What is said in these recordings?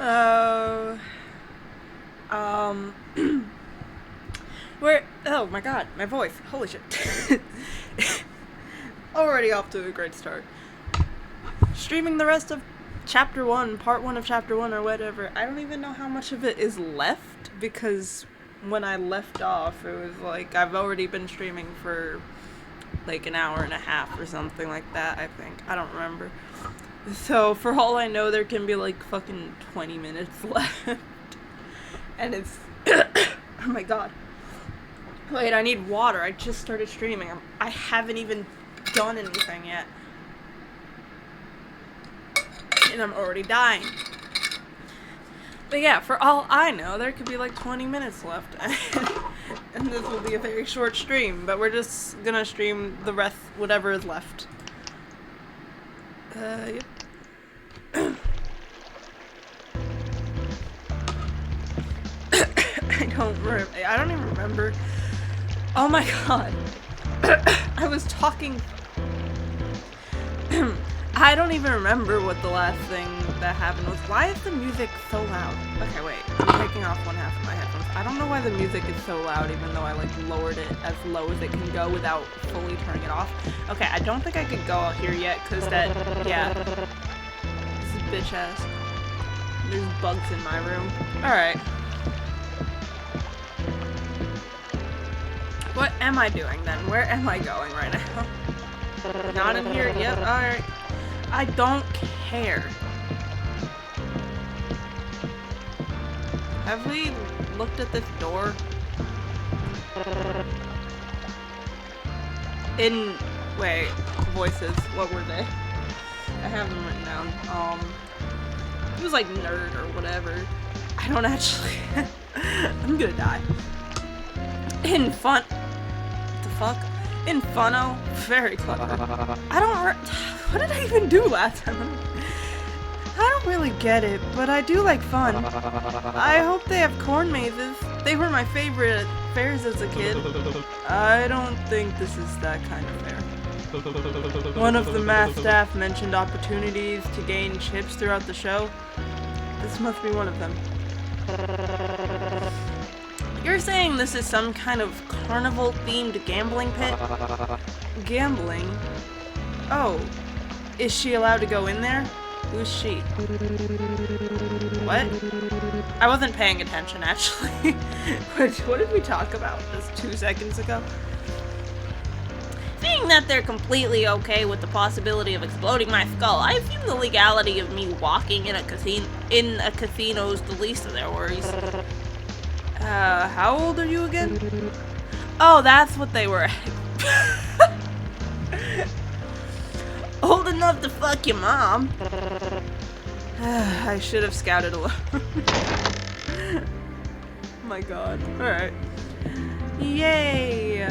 Uh, where? Oh my god, my voice. Holy shit. Already off to a great start. Streaming the rest of Chapter 1, Part 1 of Chapter 1 or whatever. I don't even know how much of it is left because when I left off, it was like I've already been streaming for like an hour and a half or something like that, I think. I don't remember. So, for all I know, there can be like fucking 20 minutes left. And it's... oh my god. Wait, I need water. I just started streaming. I haven't even done anything yet. And I'm already dying. But yeah, for all I know, there could be like 20 minutes left. And this will be a very short stream. But we're just gonna stream the rest, whatever is left. Yep. I don't even remember. Oh my god. I was talking. I don't even remember what the last thing that happened was. Why is the music so loud? Okay, wait. I'm taking off one half of my headphones. I don't know why the music is so loud, even though I like lowered it as low as it can go without fully turning it off. Okay, I don't think I could go out here yet, because that, yeah. This is bitch ass. There's bugs in my room. Alright. What am I doing then? Where am I going right now? Not in here? Yep, alright. I don't care. Have we looked at this door? Wait, voices. What were they? I have them written down. It was like nerd or whatever. I don't actually... I'm gonna die. What the fuck? Inferno? Very clever. I don't what did I even do last time? I don't really get it, but I do like fun. I hope they have corn mazes. They were my favorite fairs as a kid. I don't think this is that kind of fair. One of the math staff mentioned opportunities to gain chips throughout the show. This must be one of them. You're saying this is some kind of carnival-themed gambling pit? Gambling? Oh. Is she allowed to go in there? Who's she? What? I wasn't paying attention, actually. What did we talk about just 2 seconds ago? Seeing that they're completely okay with the possibility of exploding my skull, I assume the legality of me walking in a casino is the least of their worries. How old are you again? Oh, that's what they were. Old enough to fuck your mom. I should have scouted alone. Oh my god. Alright. Yay!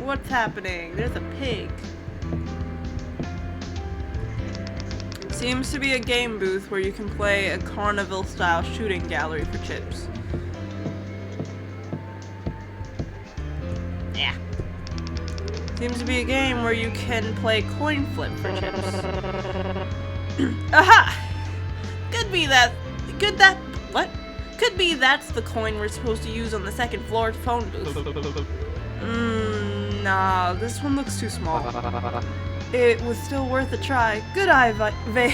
What's happening? There's a pig. Seems to be a game booth where you can play a carnival-style shooting gallery for chips. Yeah. Seems to be a game where you can play coin flip for chips. Aha! Could be that's the coin we're supposed to use on the second floor phone booth. Nah, this one looks too small. It was still worth a try. Good eye, oh my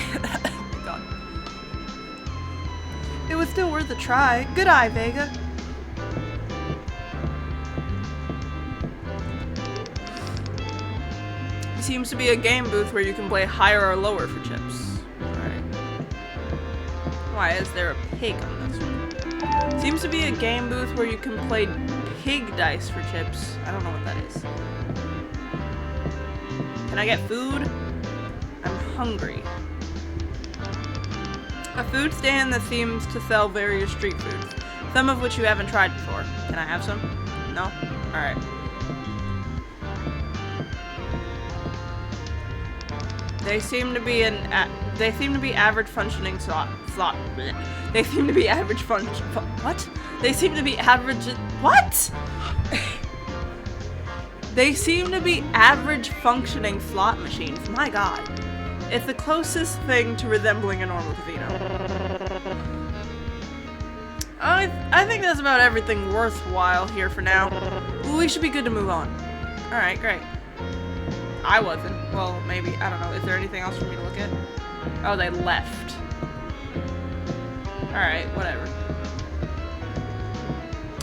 god. It was still worth a try. Good eye, Vega. Seems to be a game booth where you can play higher or lower for chips. Alright. Why is there a pig on this one? Seems to be a game booth where you can play pig dice for chips. I don't know what that is. Can I get food? I'm hungry. A food stand that seems to sell various street foods, some of which you haven't tried before. Can I have some? No? Alright. They seem to be average functioning slot. They seem to be average what? They seem to be average. What? They seem to be average functioning slot machines. My god. It's the closest thing to resembling a normal casino. I think that's about everything worthwhile here for now. We should be good to move on. Alright, great. I wasn't. Well, maybe. I don't know. Is there anything else for me to look at? Oh, they left. Alright, whatever.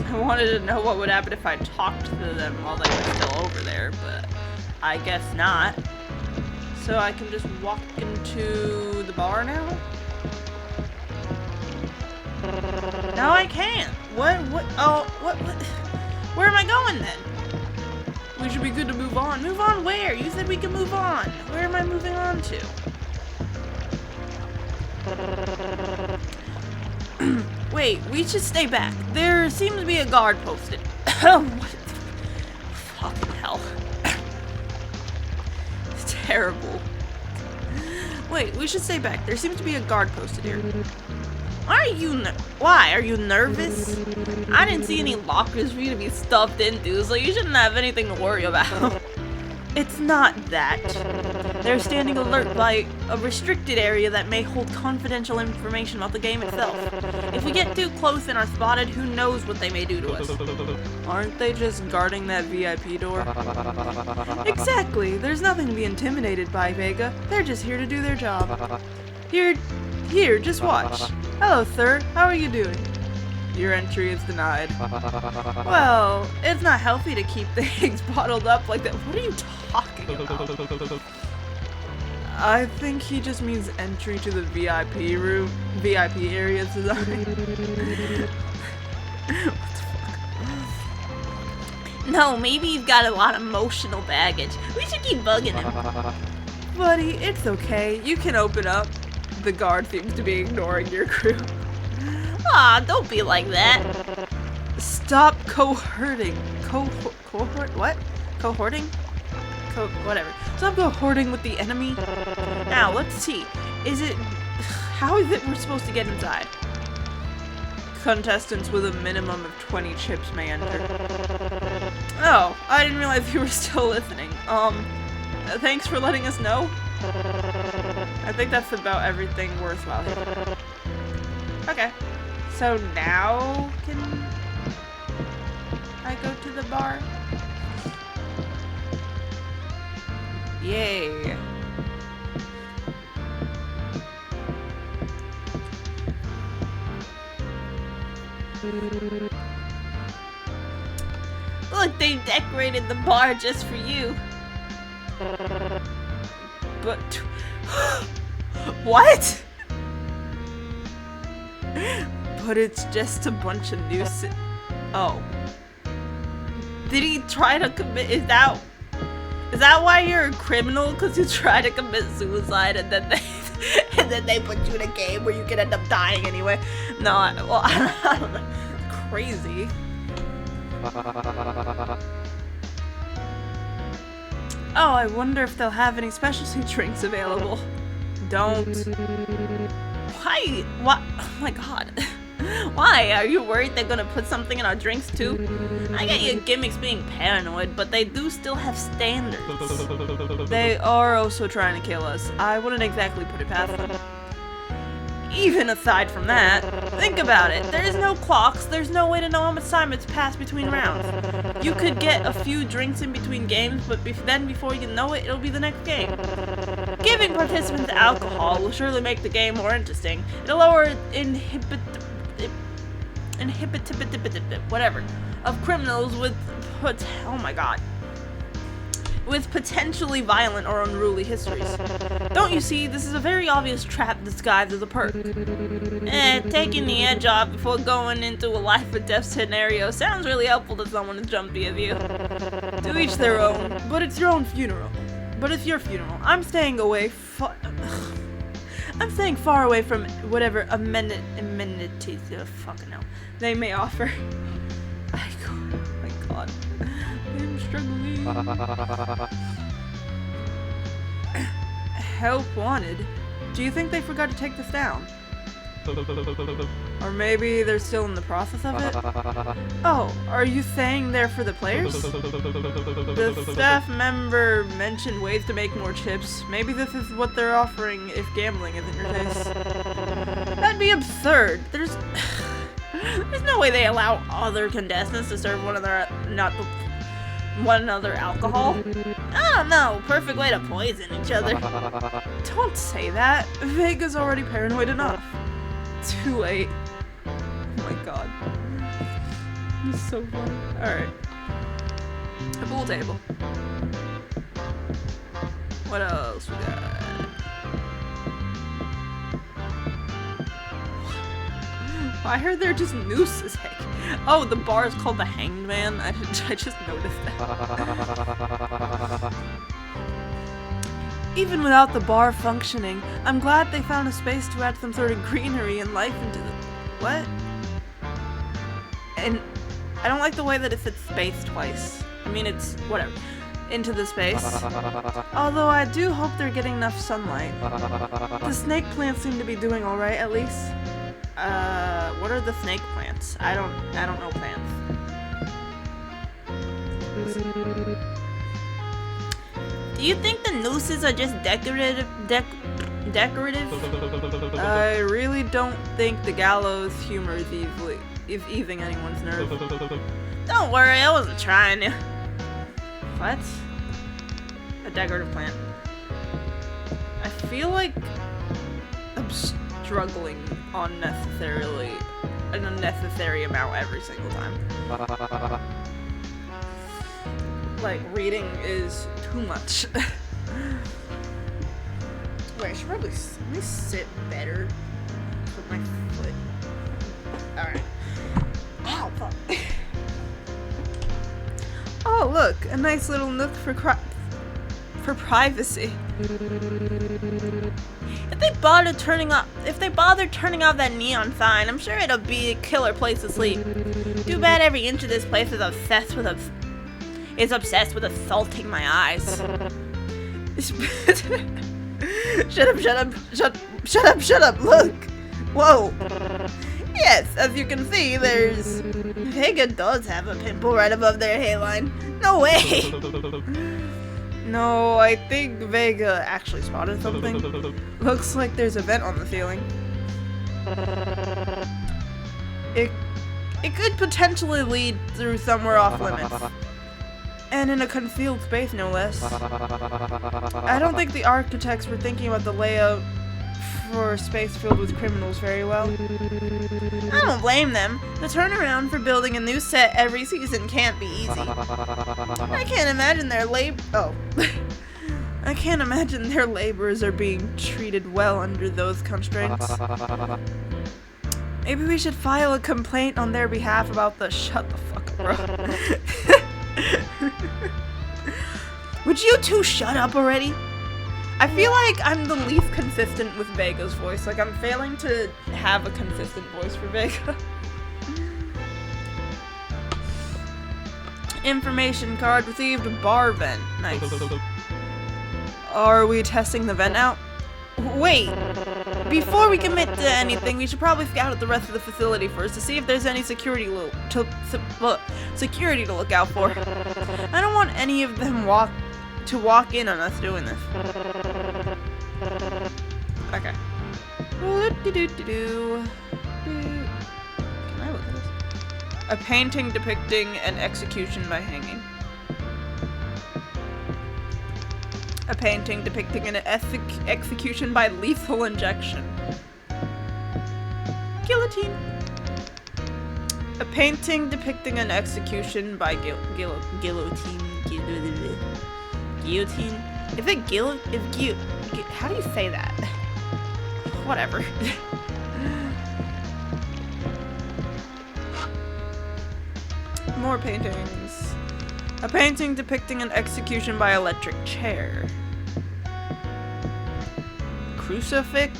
I wanted to know what would happen if I talked to them while they were still over there, but I guess not. So I can just walk into the bar now? No, I can't. What? Oh, what? Where am I going then? We should be good to move on. Move on where? You said we can move on. Where am I moving on to? Wait, we should stay back. There seems to be a guard posted. What? Fucking hell. It's terrible. Wait, we should stay back. There seems to be a guard posted here. Why? Are you nervous? I didn't see any lockers for you to be stuffed into, so you shouldn't have anything to worry about. It's not that. They're standing alert by a restricted area that may hold confidential information about the game itself. If we get too close and are spotted, who knows what they may do to us. Aren't they just guarding that VIP door? Exactly. There's nothing to be intimidated by, Vega. They're just here to do their job. Here, just watch. Hello, sir. How are you doing? Your entry is denied. Well, it's not healthy to keep things bottled up like that. What are you talking about? I think he just means entry to the VIP room. VIP area design. What the fuck? No, maybe you've got a lot of emotional baggage. We should keep bugging him. Buddy, it's okay. You can open up. The guard seems to be ignoring your crew. Aw, don't be like that. Stop cohorting. Cohort? What? Cohorting? Whatever. Stop cohorting with the enemy. Now, let's see. How is it we're supposed to get inside? Contestants with a minimum of 20 chips may enter. Oh, I didn't realize you were still listening. Thanks for letting us know. I think that's about everything worthwhile here. Okay. So now can I go to the bar? Yay. Look, they decorated the bar just for you. But what? But it's just a bunch of nuisance. Oh. Did he try to commit? Is that why you're a criminal? Because you try to commit suicide and then they put you in a game where you can end up dying anyway? No, I don't know. Crazy. Oh, I wonder if they'll have any specialty drinks available. Don't. Why? What? Oh my god. Why? Are you worried they're gonna put something in our drinks too? I get your gimmicks being paranoid, but they do still have standards. They are also trying to kill us. I wouldn't exactly put it past them. Even aside from that, think about it. There's no clocks, there's no way to know how much time it's passed between rounds. You could get a few drinks in between games, but then before you know it, it'll be the next game. Giving participants alcohol will surely make the game more interesting. It'll lower whatever of criminals with with potentially violent or unruly histories. Don't you see, this is a very obvious trap disguised as a perk. Taking the edge off before going into a life or death scenario sounds really helpful to someone as jumpy as you. To each their own, but it's your own funeral. But it's your funeral. I'm staying far away from whatever amenities fucking hell they may offer. Oh my god. I'm struggling. Help wanted. Do you think they forgot to take this down? Or maybe they're still in the process of it? Oh, are you saying they're for the players? The staff member mentioned ways to make more chips. Maybe this is what they're offering if gambling isn't your taste. That'd be absurd. There's no way they allow other contestants to serve one another alcohol. I don't know. Perfect way to poison each other. Don't say that. Vega's already paranoid enough. Too late. Oh my god. This is so funny. Alright. A pool table. What else we got? I heard they're just nooses. Oh, the bar is called the Hanged Man. I just noticed that. Even without the bar functioning, I'm glad they found a space to add some sort of greenery and life into the... What? And I don't like the way that it said space twice. I mean, it's... whatever. Into the space. Although I do hope they're getting enough sunlight. The snake plants seem to be doing alright, at least. What are the snake plants? I don't know plants. Do you think the nooses are just decorative? I really don't think the gallows humor is easing anyone's nerves. Don't worry, I wasn't trying to. What? A decorative plant. I feel like I'm struggling unnecessarily, an unnecessary amount every single time. Like, reading is too much. Wait, I should probably let me sit better. Put my foot. Alright. Ow, fuck. Oh, look, a nice little nook for privacy. If they bother turning off that neon sign, I'm sure it'll be a killer place to sleep. Too bad every inch of this place is obsessed with assaulting my eyes. Shut up, look! Whoa! Yes, as you can see, Vega does have a pimple right above their hairline. No way! No, I think Vega actually spotted something. Looks like there's a vent on the ceiling. It could potentially lead through somewhere off limits. And in a concealed space, no less. I don't think the architects were thinking about the layout for a space filled with criminals very well. I don't blame them. The turnaround for building a new set every season can't be easy. I can't imagine their I can't imagine their laborers are being treated well under those constraints. Maybe we should file a complaint on their behalf about the shut the fuck up, bro. Would you two shut up already? I feel like I'm the least consistent with Vega's voice. Like, I'm failing to have a consistent voice for Vega. Information card received. Bar vent. Nice. Are we testing the vent out? Wait. Before we commit to anything, we should probably scout out the rest of the facility first to see if there's any security to look out for. I don't want any of them to walk in on us doing this. Okay. Can I look at this? A painting depicting an execution by hanging. A painting depicting an execution by lethal injection. Guillotine. A painting depicting an execution by guillotine. Guillotine? Is it how do you say that? Whatever. More paintings. A painting depicting an execution by electric chair. Crucifixion.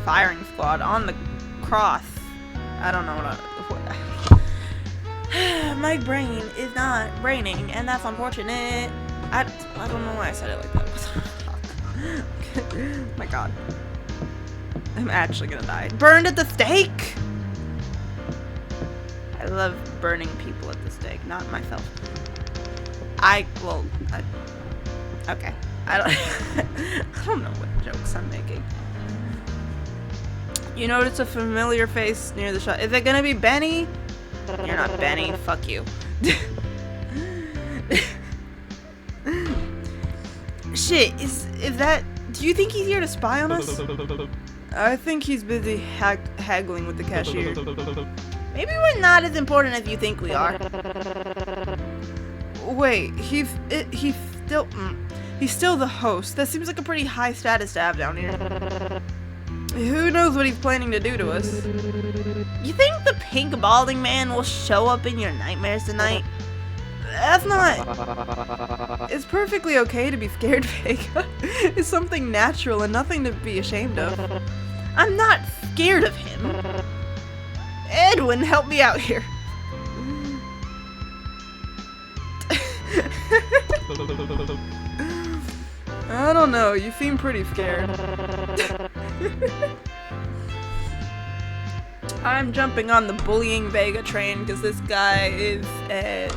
Firing squad on the cross. I don't know what my brain is not braining, and that's unfortunate. I don't know why I said it like that. What the fuck? My god. I'm actually gonna die. Burned at the stake! I love burning people at the stake, not myself. Okay. I don't know what jokes I'm making. You notice a familiar face near the shot. Is it gonna be Benny? You're not Benny. Fuck you. Shit, is that... Do you think he's here to spy on us? I think he's busy haggling with the cashier. Maybe we're not as important as you think we are. Wait, he's still the host. That seems like a pretty high status to have down here. Who knows what he's planning to do to us? You think the pink balding man will show up in your nightmares tonight? That's not... It's perfectly okay to be scared, Vega. It's something natural and nothing to be ashamed of. I'm not scared of him. Edwin, help me out here. I don't know, you seem pretty scared. I'm jumping on the bullying Vega train because this guy is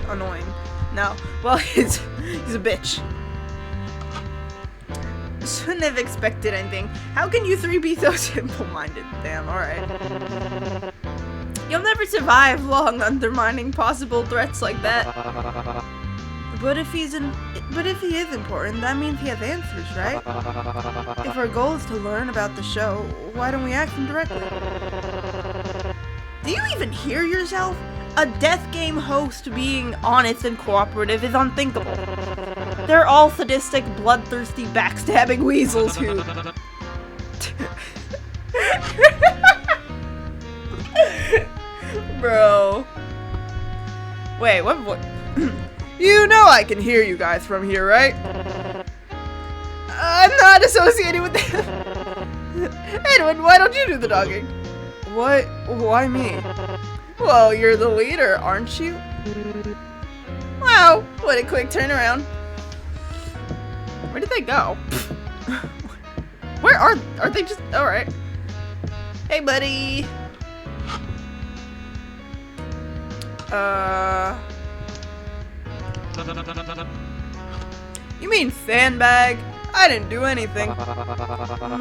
annoying. No, well, he's a bitch. Shouldn't have expected anything. How can you three be so simple-minded? Damn, alright. You'll never survive long undermining possible threats like that. But if he is important, that means he has answers, right? If our goal is to learn about the show, why don't we ask him directly? Do you even hear yourself? A death game host being honest and cooperative is unthinkable. They're all sadistic, bloodthirsty, backstabbing weasels who... Bro. Wait, what? You know I can hear you guys from here, right? I'm not associated with them. Edwin, why don't you do the dogging? What? Why me? Well, you're the leader, aren't you? Wow, what a quick turnaround. Where did they go? Where are they just... Alright. Hey, buddy. You mean sandbag? I didn't do anything.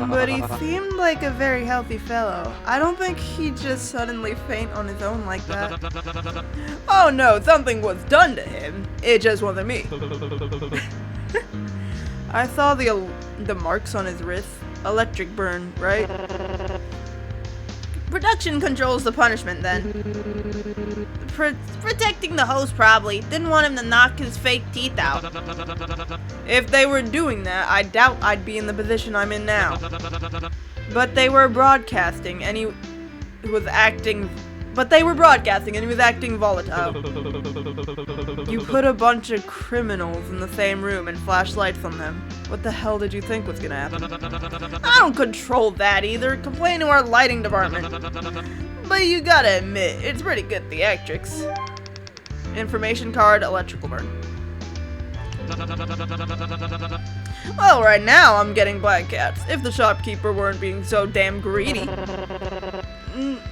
But he seemed like a very healthy fellow. I don't think he'd just suddenly faint on his own like that. Oh no, something was done to him. It just wasn't me. I saw the marks on his wrist. Electric burn, right? Production controls the punishment then. Protecting the host probably. Didn't want him to knock his fake teeth out. If they were doing that, I doubt I'd be in the position I'm in now. But they were broadcasting and he was acting... But they were broadcasting and he was acting volatile. You put a bunch of criminals in the same room and flash lights on them. What the hell did you think was gonna happen? I don't control that either. Complain to our lighting department. But you gotta admit, it's pretty good theatrics. Information card, electrical burn. Well, right now I'm getting black cats. If the shopkeeper weren't being so damn greedy.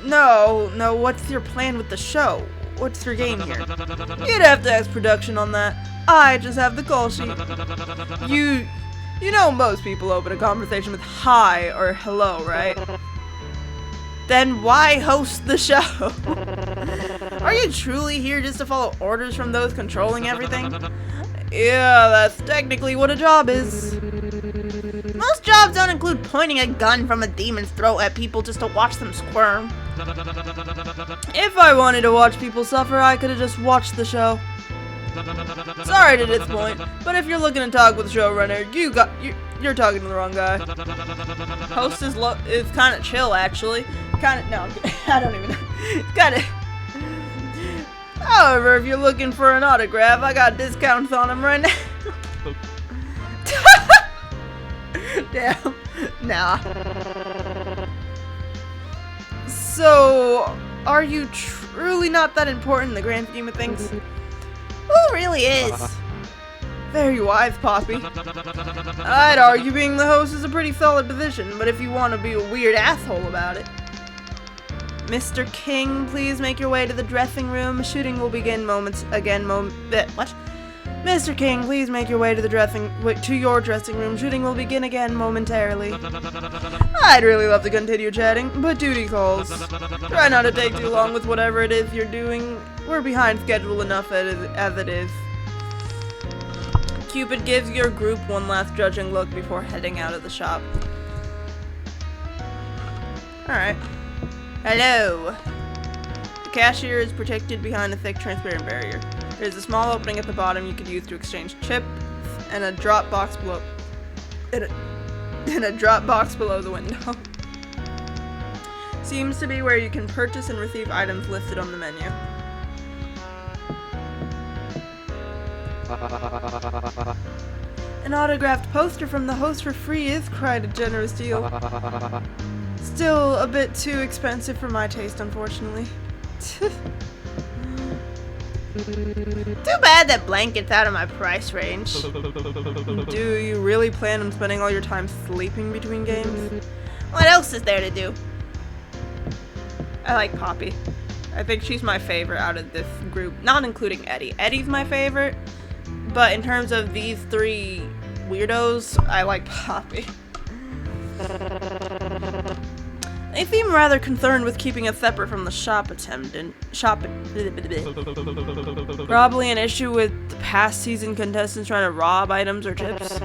No, what's your plan with the show? What's your game here? You'd have to ask production on that. I just have the call sheet. You know most people open a conversation with hi or hello, right? Then why host the show? Are you truly here just to follow orders from those controlling everything? Yeah, that's technically what a job is. Most jobs don't include pointing a gun from a demon's throat at people just to watch them squirm. If I wanted to watch people suffer, I could have just watched the show. Sorry to disappoint, but if you're looking to talk with the showrunner, you're talking to the wrong guy. Host is kind of chill, actually. No, I don't even know. Kind of. However, if you're looking for an autograph, I got discounts on them right now. Damn. Nah. So, are you truly not that important in the grand scheme of things? Who really is? Very wise, Poppy. I'd argue being the host is a pretty solid position, but if you want to be a weird asshole about it. Mr. King, please make your way to the dressing room. Shooting will begin what? Mr. King, please make your way to your dressing room. Shooting will begin again momentarily. I'd really love to continue chatting, but duty calls. Try not to take too long with whatever it is you're doing. We're behind schedule enough as it is. Cupid gives your group one last judging look before heading out of the shop. Alright. Hello. The cashier is protected behind a thick, transparent barrier. There's a small opening at the bottom you could use to exchange chips, and a drop box below. In a drop box below the window. Seems to be where you can purchase and receive items listed on the menu. An autographed poster from the host for free is quite a generous deal. Still a bit too expensive for my taste, unfortunately. Too bad that blanket's out of my price range. Do you really plan on spending all your time sleeping between games? What else is there to do? I like Poppy. I think she's my favorite out of this group, not including Eddie. Eddie's my favorite, but in terms of these three weirdos, I like Poppy. They seem rather concerned with keeping us separate from the shop attendant. Probably an issue with the past season contestants trying to rob items or chips.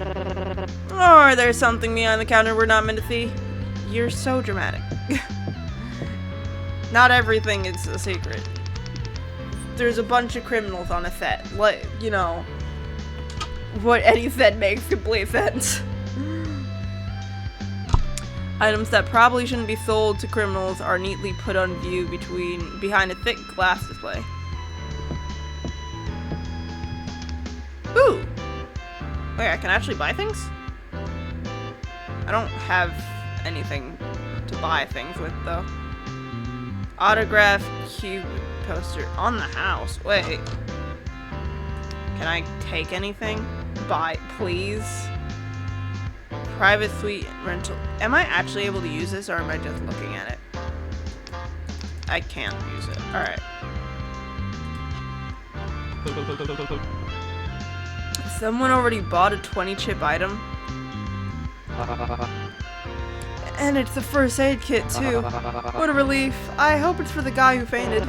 Or there's something behind the counter we're not meant to see. You're so dramatic. Not everything is a secret. There's a bunch of criminals on a set. Like, you know, what Eddie said makes complete sense. Items that probably shouldn't be sold to criminals are neatly put on view behind a thick glass display. Ooh! Wait, I can actually buy things? I don't have anything to buy things with, though. Autograph cube poster on the house. Wait. Can I take anything? Buy, please? Private suite rental. Am I actually able to use this, or am I just looking at it? I can't use it. Alright. Someone already bought a 20-chip item. And it's the first aid kit, too. What a relief. I hope it's for the guy who fainted.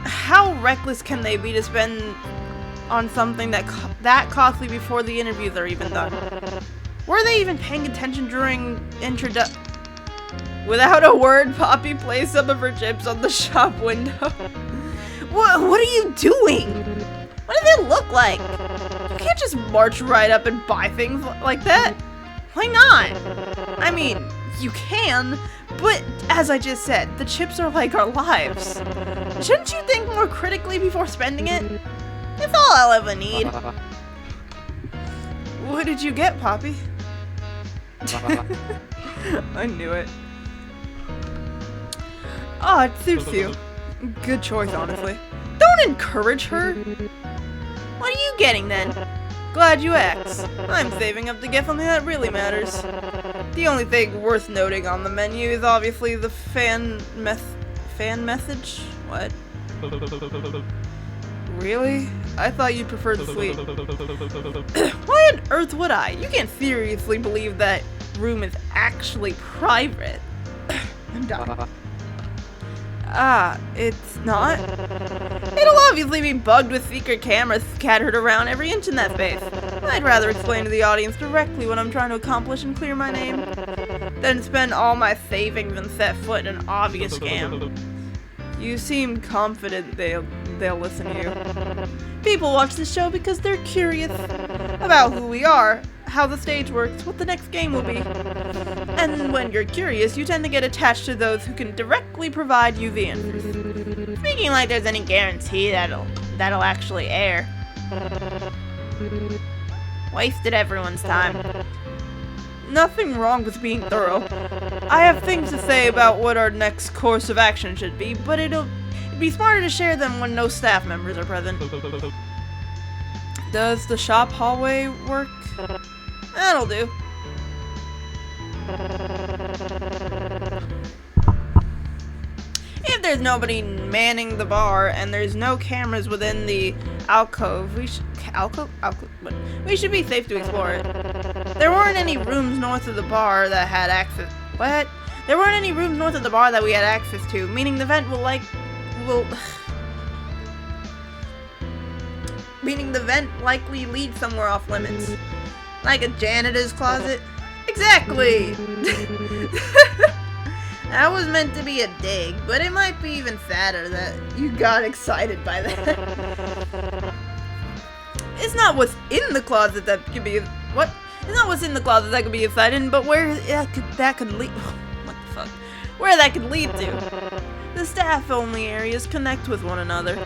How reckless can they be to spend on something that costly before the interviews are even done? Were they even paying attention during introduction? Without a word, Poppy placed some of her chips on the shop window. What are you doing? What do they look like? You can't just march right up and buy things like that. Why not? I mean, you can, but as I just said, the chips are like our lives. Shouldn't you think more critically before spending it? It's all I'll ever need. What did you get, Poppy? I knew it. Oh, it suits you. Good choice, honestly. Don't encourage her. What are you getting, then? Glad you asked. I'm saving up to get something that really matters. The only thing worth noting on the menu is obviously the fan message? What? Really? I thought you preferred the sweet. Why on earth would I? You can't seriously believe that room is actually private. I'm done. Ah, it's not? It'll obviously be bugged with secret cameras scattered around every inch in that space. I'd rather explain to the audience directly what I'm trying to accomplish and clear my name than spend all my savings and set foot in an obvious scam. You seem confident they'll listen to you. People watch this show because they're curious about who we are, how the stage works, what the next game will be. And when you're curious, you tend to get attached to those who can directly provide you the answers. Speaking like there's any guarantee that'll actually air. Wasted everyone's time. Nothing wrong with being thorough. I have things to say about what our next course of action should be, but it'd be smarter to share them when no staff members are present. Does the shop hallway work? That'll do. If there's nobody manning the bar and there's no cameras within the alcove, we should we should be safe to explore it. There weren't any rooms north of the bar that had access. What? There weren't any rooms north of the bar that we had access to, meaning the vent meaning the vent likely leads somewhere off limits. Like a janitor's closet? Exactly! That was meant to be a dig, but it might be even sadder that you got excited by that. It's not what's in the closet that could be... What? It's not what's in the closet that could be exciting, but where that could lead... What the fuck? Where that could lead to. The staff-only areas connect with one another.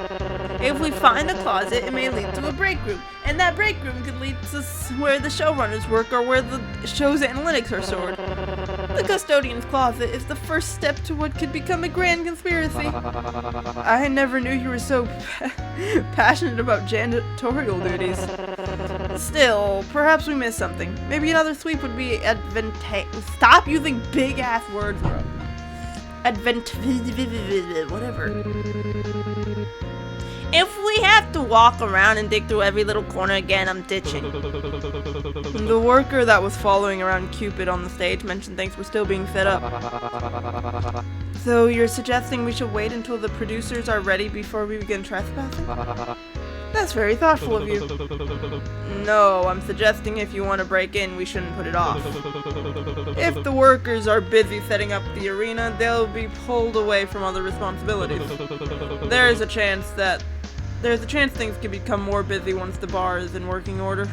If we find a closet, it may lead to a break room, and that break room could lead to where the showrunners work or where the show's analytics are stored. The custodian's closet is the first step to what could become a grand conspiracy. I never knew you were so passionate about janitorial duties. Still, perhaps we missed something. Maybe another sweep would be advantageous. Stop using big-ass words, bro. Whatever. If we have to walk around and dig through every little corner again, I'm ditching. The worker that was following around Cupid on the stage mentioned things were still being set up. So you're suggesting we should wait until the producers are ready before we begin trespassing? That's very thoughtful of you. No, I'm suggesting if you want to break in, we shouldn't put it off. If the workers are busy setting up the arena, they'll be pulled away from other responsibilities. There's a chance things can become more busy once the bar is in working order.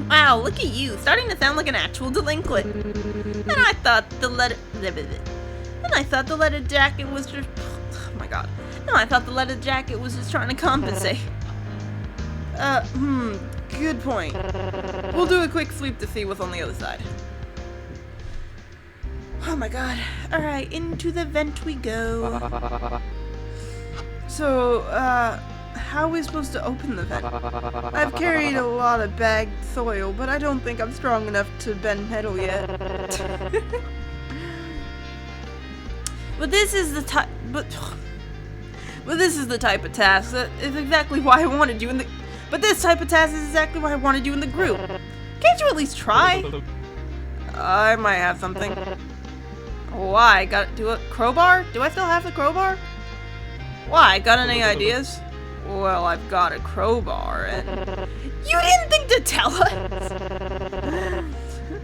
Wow, look at you, starting to sound like an actual delinquent. And I thought the letter jacket was just... Oh my god. No, I thought the leather jacket was just trying to compensate. Good point. We'll do a quick sweep to see what's on the other side. Oh my god. Alright, into the vent we go. So, how are we supposed to open the vent? I've carried a lot of bagged soil, but I don't think I'm strong enough to bend metal yet. But this is the type... But this is the type of task that is exactly why I wanted you in the... But this type of task is exactly why I wanted you in the group. Can't you at least try? I might have something. Why? Do a crowbar? Do I still have the crowbar? Why? Got any ideas? Well, I've got a crowbar and... You didn't think to tell us?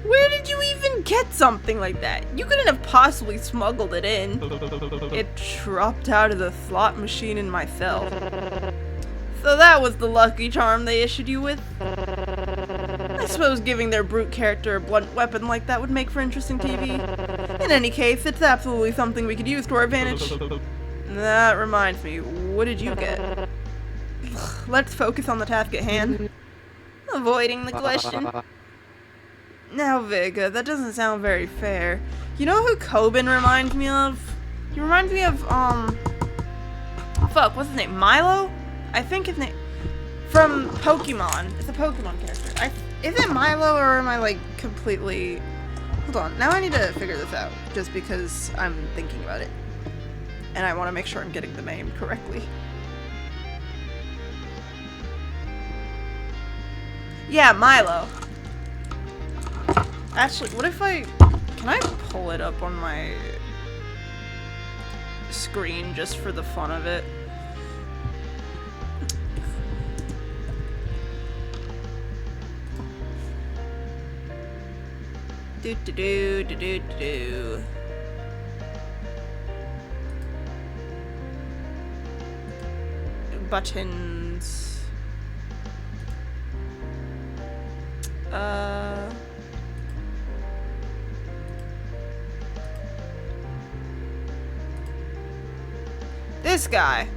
Where did you even get something like that? You couldn't have possibly smuggled it in. It dropped out of the slot machine in my cell. So that was the lucky charm they issued you with? I suppose giving their brute character a blunt weapon like that would make for interesting TV. In any case, it's absolutely something we could use to our advantage. That reminds me, what did you get? Let's focus on the task at hand. Avoiding the question. Now, Vega, that doesn't sound very fair. You know who Coben reminds me of? He reminds me of, fuck, what's his name? Milo? I think his name... From Pokemon. It's a Pokemon character. Is it Milo, or am I, like, completely... Hold on, now I need to figure this out, just because I'm thinking about it. And I want to make sure I'm getting the name correctly. Yeah, Milo. Actually, what if can I pull it up on my screen just for the fun of it? Buttons. This guy.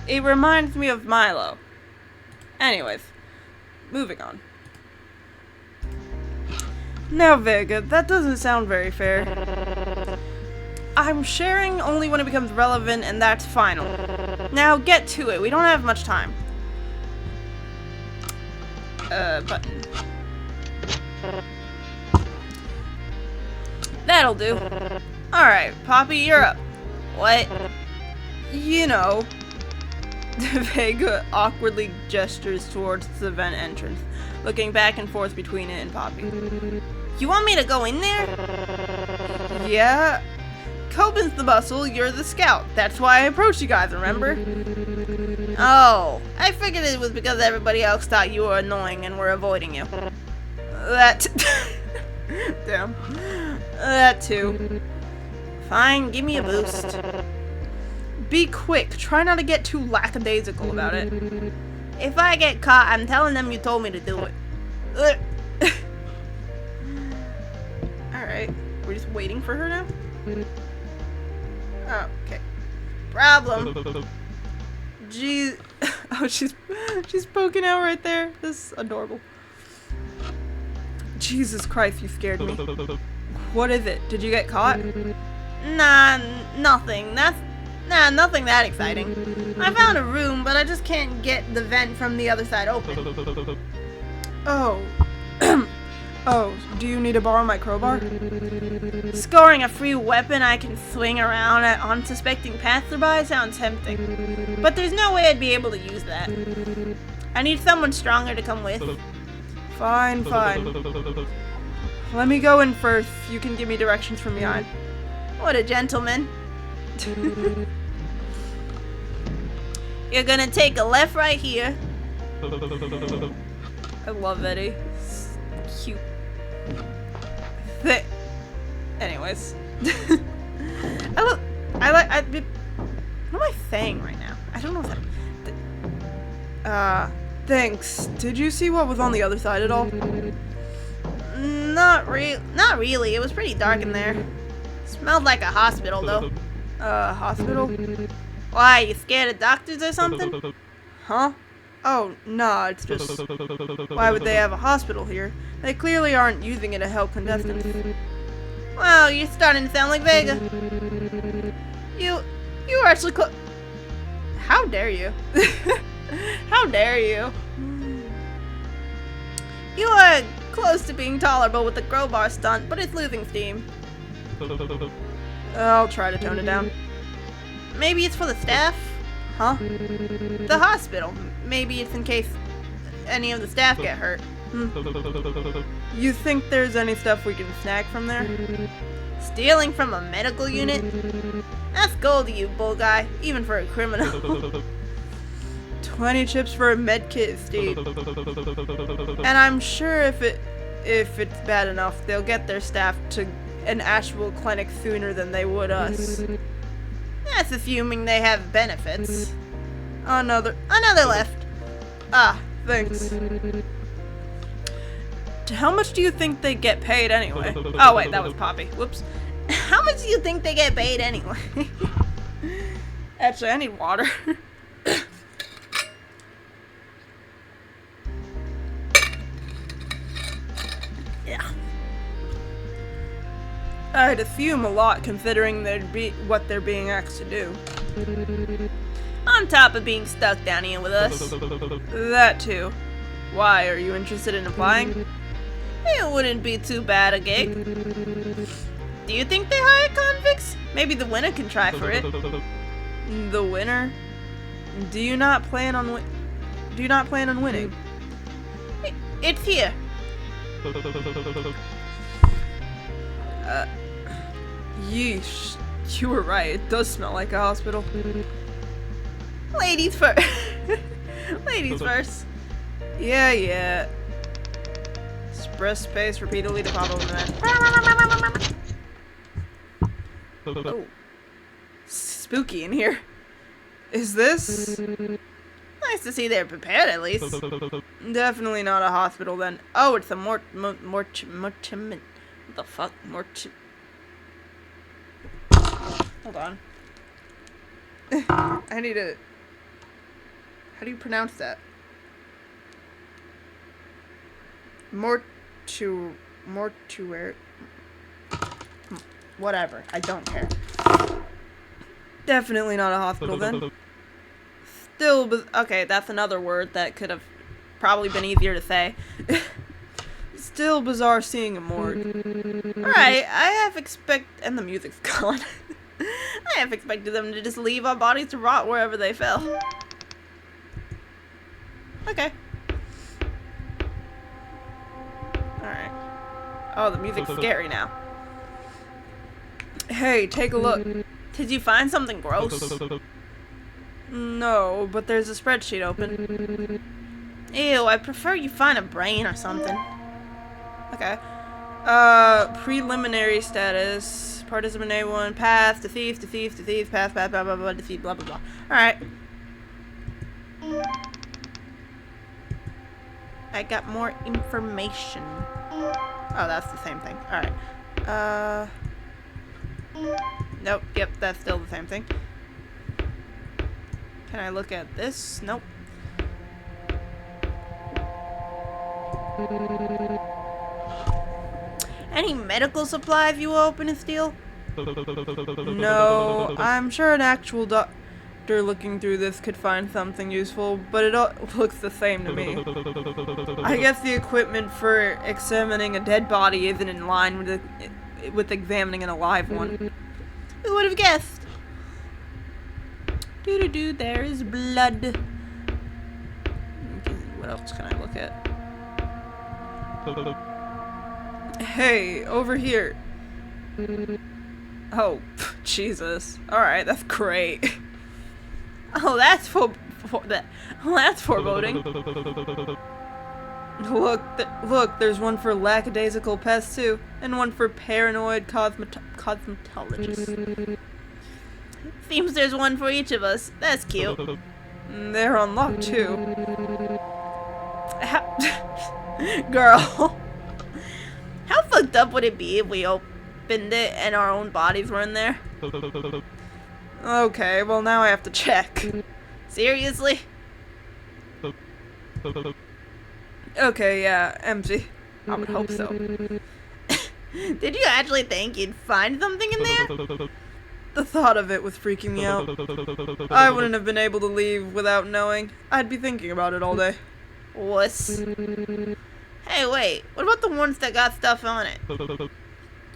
It reminds me of Milo. Anyways, moving on. Now, Vega, that doesn't sound very fair. I'm sharing only when it becomes relevant, and that's final. Now get to it. We don't have much time. Button. That'll do. Alright, Poppy, you're up. What? You know. Vega awkwardly gestures towards the vent entrance, looking back and forth between it and Poppy. You want me to go in there? Yeah. Coben's the muscle, you're the scout. That's why I approached you guys, remember? Oh, I figured it was because everybody else thought you were annoying and were avoiding you. That... Damn. That too. Fine, give me a boost. Be quick. Try not to get too lackadaisical about it. If I get caught, I'm telling them you told me to do it. Alright. We're just waiting for her now? Oh, okay. Problem. Jeez. Oh, she's poking out right there. This is adorable. Jesus Christ, you scared me. What is it? Did you get caught? Nah, nothing. Nothing that exciting. I found a room, but I just can't get the vent from the other side open. Oh. Oh, do you need to borrow my crowbar? Scoring a free weapon I can swing around at unsuspecting passerby sounds tempting. But there's no way I'd be able to use that. I need someone stronger to come with. Fine, fine. Let me go in first. You can give me directions from behind. What a gentleman. You're gonna take a left right here. I love Eddie. It's cute. Anyways. What am I saying right now? I don't know what that... thanks. Did you see what was on the other side at all? Not really. It was pretty dark in there. Smelled like a hospital, though. Hospital? Why, you scared of doctors or something? Huh? Oh, nah, it's just... Why would they have a hospital here? They clearly aren't using it to help contestants. Well, you're starting to sound like Vega. You were actually How dare you? How dare you? You are close to being tolerable with the crowbar stunt, but it's losing steam. I'll try to tone it down. Maybe it's for the staff? Huh? The hospital. Maybe it's in case any of the staff get hurt. You think there's any stuff we can snag from there? Stealing from a medical unit? That's gold to you, bull guy, even for a criminal. 20 chips for a med kit, Steve. And I'm sure if it's bad enough, they'll get their staff to an actual clinic sooner than they would us. That's assuming they have benefits. Another left. Ah, thanks. How much do you think they get paid anyway? Oh wait, that was Poppy. Whoops. How much do you think they get paid anyway? Actually, I need water. Yeah. I'd assume a lot considering what they're being asked to do. On top of being stuck down here with us. That too. Why, are you interested in applying? It wouldn't be too bad a gig. Do you think they hire convicts? Maybe the winner can try for it. The winner? Do you not plan on winning? It's here. Yeesh. You were right. It does smell like a hospital. Ladies first. Ladies first. Yeah. Press space repeatedly to pop open the vent. Oh. Spooky in here. Is this? Nice to see they're prepared at least. Definitely not a hospital then. Oh, it's a what the fuck? Hold on. I need to... How do you pronounce that? Mortuary. Whatever. I don't care. Definitely not a hospital then. Still, okay, that's another word that could have probably been easier to say. Still bizarre seeing a morgue. Alright, and the music's gone. I have expected them to just leave our bodies to rot wherever they fell. Okay. Alright. Oh, the music's scary now. Hey, take a look. Did you find something gross? No, but there's a spreadsheet open. Ew, I prefer you find a brain or something. Okay. Preliminary status. Participant A1, path, deceased, path, blah, blah, blah, deceased, blah, blah, blah. Alright. I got more information. Oh, that's the same thing. Alright. Nope, yep, that's still the same thing. Can I look at this? Nope. Any medical supplies you open and steal? No, I'm sure an actual doctor looking through this could find something useful, but it all looks the same to me. I guess the equipment for examining a dead body isn't in line with examining an alive one. Who would have guessed? Doo-doo-doo, there is blood. Okay, what else can I look at? Hey, over here. Oh, Jesus. Alright, that's great. Oh, that's that's foreboding. Look, there's one for lackadaisical pests too, and one for paranoid cosmetologists. Seems there's one for each of us. That's cute. They're unlocked too. Girl. How fucked up would it be if we opened it and our own bodies were in there? Okay, well now I have to check. Seriously? Okay, yeah, empty. I would hope so. Did you actually think you'd find something in there? The thought of it was freaking me out. I wouldn't have been able to leave without knowing. I'd be thinking about it all day. Wuss. Hey, wait. What about the ones that got stuff on it?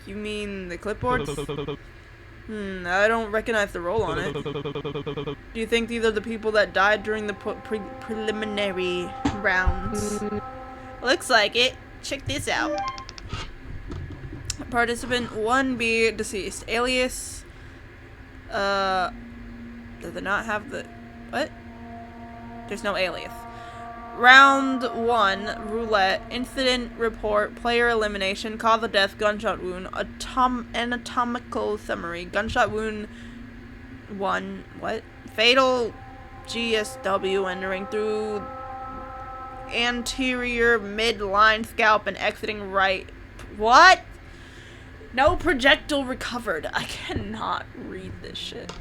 You mean the clipboards? I don't recognize the roll on it. Do you think these are the people that died during the preliminary rounds? Looks like it. Check this out. Participant 1B deceased. Alias. Does it not have the... What? There's no alias. Round 1, roulette, incident report, player elimination, cause of death, gunshot wound, anatomical summary, gunshot wound 1, what? Fatal GSW entering through anterior midline scalp and exiting right. What? No projectile recovered. I cannot read this shit.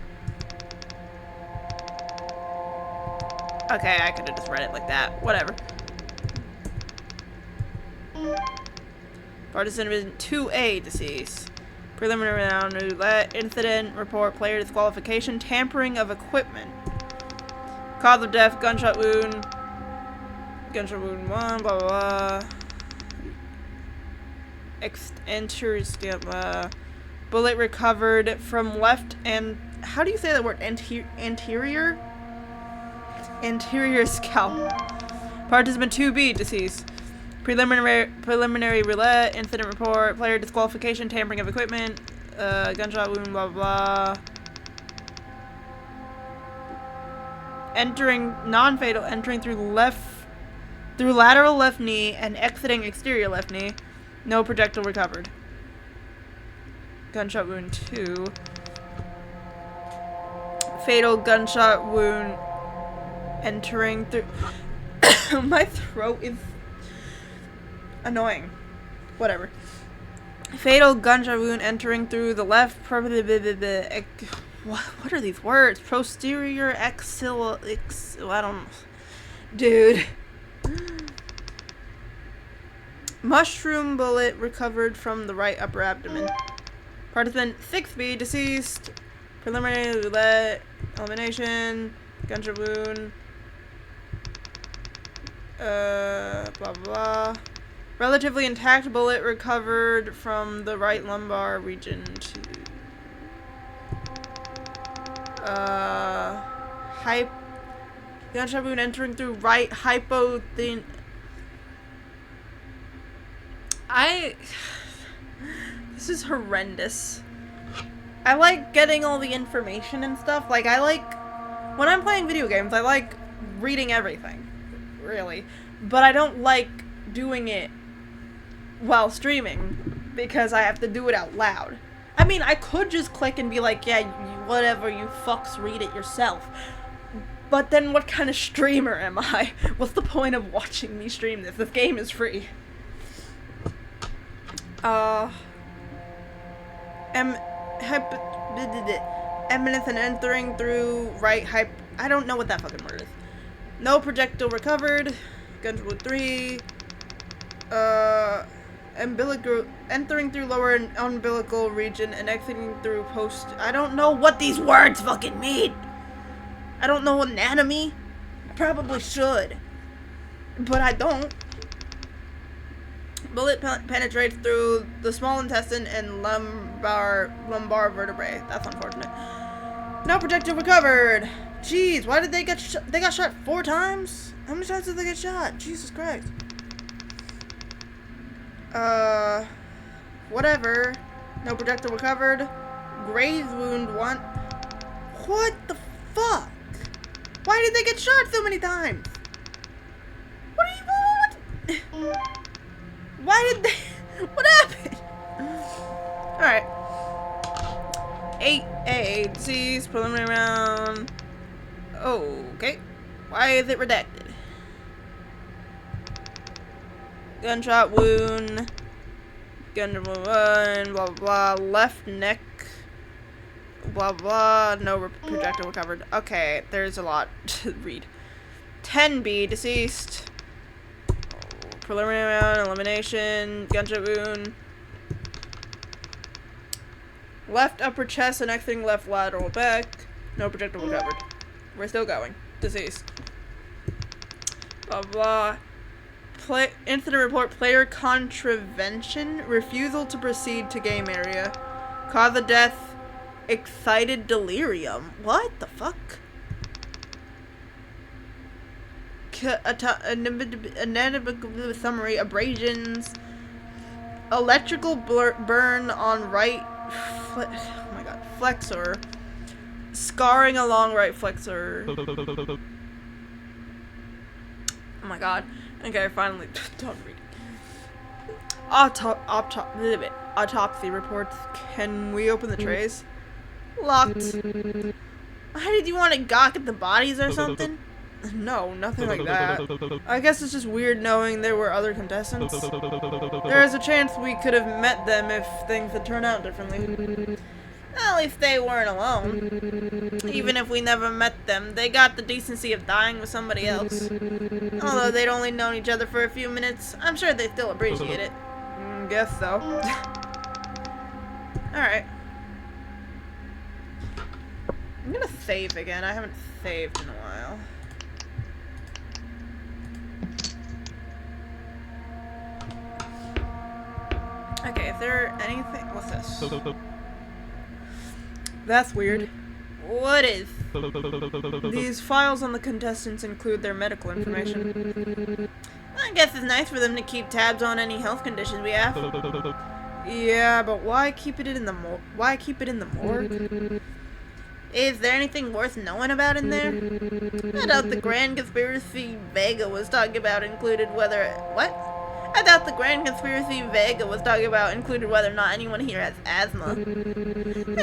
Okay, I could have just read it like that. Whatever. Participant 2A deceased. Preliminary round roulette incident report player disqualification tampering of equipment. Cause of death gunshot wound. Gunshot wound 1 blah blah blah. Bullet recovered from left and how do you say that word? Anterior? Anterior scalp. Participant 2B deceased. Preliminary roulette incident report player disqualification tampering of equipment gunshot wound blah blah blah. Entering non-fatal entering through lateral left knee and exiting exterior left knee. No projectile recovered. Gunshot wound 2. Fatal gunshot wound entering through... My throat is annoying. Whatever. Fatal gunshot wound entering through the left... What are these words? Posterior axilla... I don't... Dude. Mushroom bullet recovered from the right upper abdomen. Participant 6B deceased. Preliminary roulette elimination. Gunshot wound. Blah blah. Relatively intact bullet recovered from the right lumbar region to gunshot wound entering through right hypothen. This is horrendous. I like getting all the information and stuff. Like, when I'm playing video games, I like reading everything. Really. But I don't like doing it while streaming because I have to do it out loud. I mean, I could just click and be like, yeah, whatever, you fucks read it yourself. But then what kind of streamer am I? What's the point of watching me stream this? This game is free. Eminence and entering through right I don't know what that fucking word is. No projectile recovered. Gunshot wound 3. Umbilical entering through lower umbilical region and exiting through post. I don't know what these words fucking mean. I don't know anatomy. I probably should, but I don't. Bullet penetrates through the small intestine and lumbar vertebrae. That's unfortunate. No projectile recovered. Jeez, why did they get shot? They got shot 4 times? How many times did they get shot? Jesus Christ. Whatever. No projectile recovered. Graze wound 1. What the fuck? Why did they get shot so many times? What are you... What? Why did they... What happened? Alright. 8A disease, preliminary round. Okay. Why is it redacted? Gunshot wound. Gunshot wound. Blah, blah, blah. Left neck. Blah, blah. No projectile recovered. Okay, there's a lot to read. 10B, deceased. Preliminary round, elimination, gunshot wound. Left upper chest and exiting left lateral back. No projectile recovered. We're still going. Deceased. Blah blah. Incident report, player contravention. Refusal to proceed to game area. Cause of death, excited delirium. What the fuck? Summary, abrasions, electrical burn on right oh my god, flexor, scarring along right flexor. Oh my god. Okay, finally done reading. Autopsy reports. Can we open the trays? Locked. How did you want to gawk at the bodies or something? No, nothing like that. I guess it's just weird knowing there were other contestants. There is a chance we could have met them if things had turned out differently. At least they weren't alone. Even if we never met them, they got the decency of dying with somebody else. Although they'd only known each other for a few minutes, I'm sure they still appreciate it. Guess so. Alright. I'm gonna save again. I haven't saved in a while. Okay, is there anything... What's this? That's weird. What is? These files on the contestants include their medical information. I guess it's nice for them to keep tabs on any health conditions we have. Yeah, but why keep it in the morgue? Is there anything worth knowing about in there? I doubt the grand conspiracy Vega was talking about included whether... What? I doubt the grand conspiracy Vega was talking about included whether or not anyone here has asthma.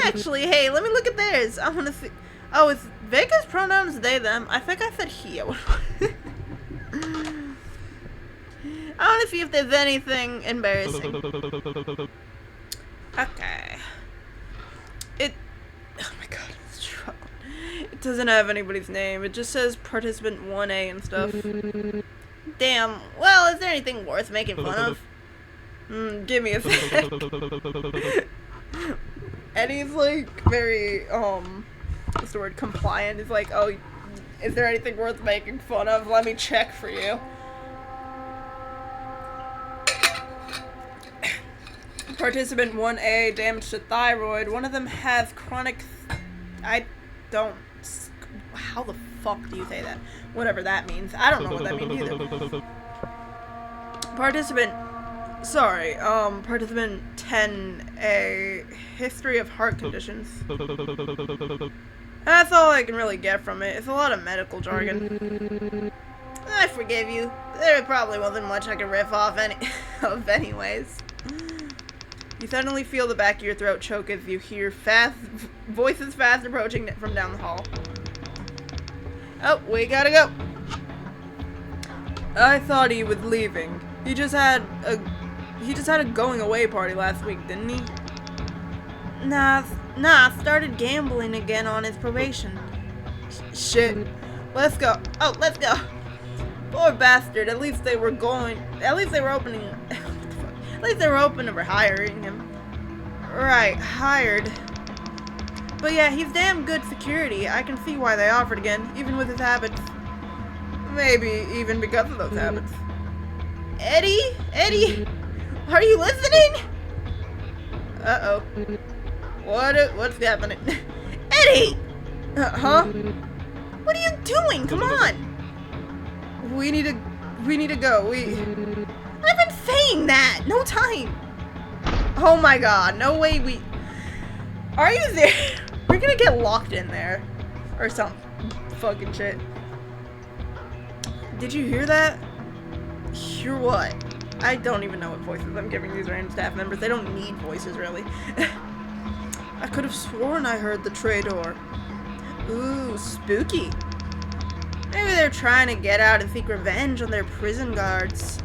Actually, hey, let me look at theirs. I want to see... Oh, is Vega's pronouns they, them? I think I said he. I want to see if there's anything embarrassing. Okay. Oh my god, it's trouble. It doesn't have anybody's name. It just says participant 1A and stuff. Damn. Well, is there anything worth making fun of? Give me a sec. And he's like very, what's the word, compliant. He's like, oh, Is there anything worth making fun of? Let me check for you. Participant 1A, damage to thyroid. One of them has chronic... I don't... How the fuck do you say that? Whatever that means. I don't know what that means either. Participant... Sorry, Participant 10A, history of heart conditions. That's all I can really get from it. It's a lot of medical jargon. I forgive you. There probably wasn't much I could riff off anyways. You suddenly feel the back of your throat choke as you hear voices fast approaching from down the hall. Oh, we gotta go. I thought he was leaving. He just had a going away party last week, didn't he? Nah, started gambling again on his probation. Shit. Let's go. Oh, let's go. Poor bastard. At least they were open to hiring him. Right, hired. But yeah, he's damn good security. I can see why they offered again, even with his habits. Maybe even because of those habits. Eddie? Eddie? Are you listening? Uh-oh. What's happening? Eddie! Huh? What are you doing? Come on! We need to go. I've been saying that! No time! Oh my god, no way Are you there? We're gonna get locked in there. Or some fucking shit. Did you hear that? Hear what? I don't even know what voices I'm giving these random staff members. They don't need voices, really. I could have sworn I heard the traitor. Ooh, spooky. Maybe they're trying to get out and seek revenge on their prison guards.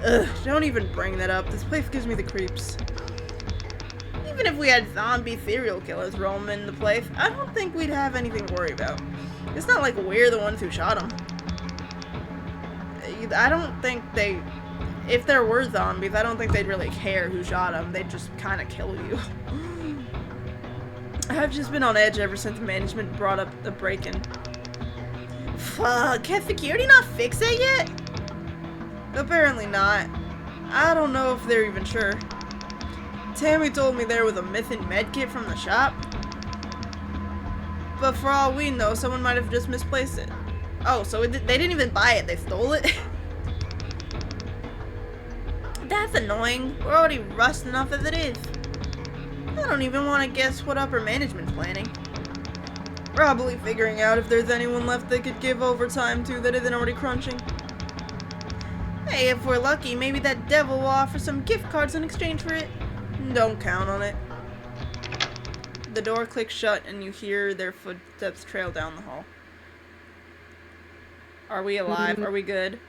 Ugh, don't even bring that up. This place gives me the creeps. Even if we had zombie serial killers roaming the place, I don't think we'd have anything to worry about. It's not like we're the ones who shot them. I don't think if there were zombies, I don't think they'd really care who shot them. They'd just kind of kill you. I've just been on edge ever since management brought up the break-in. Fuck, can security not fix it yet? Apparently not. I don't know if they're even sure. Tammy told me there was a missing medkit from the shop. But for all we know, someone might have just misplaced it. Oh, so they didn't even buy it, they stole it? That's annoying. We're already rushed enough as it is. I don't even want to guess what upper management's planning. Probably figuring out if there's anyone left they could give overtime to that isn't already crunching. Hey, if we're lucky, maybe that devil will offer some gift cards in exchange for it. Don't count on it. The door clicks shut and you hear their footsteps trail down the hall. Are we alive? Are we good?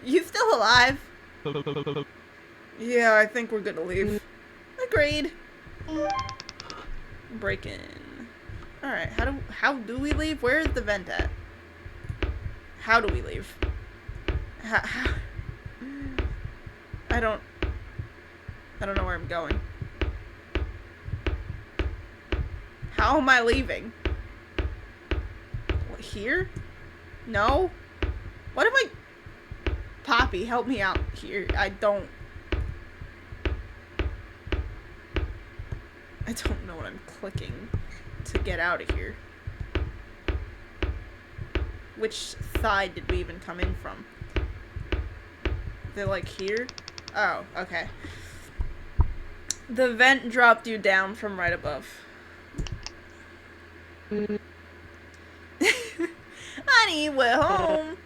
You still alive? Yeah, I think we're good to leave. Agreed. Break in. Alright, how do we leave? Where is the vent at? How do we leave? How? I don't know where I'm going. How am I leaving? What, here? No? What am I... Poppy, help me out here. I don't know what I'm clicking to get out of here. Which side did we even come in from? They're like here? Oh, okay. The vent dropped you down from right above. Honey, we're home.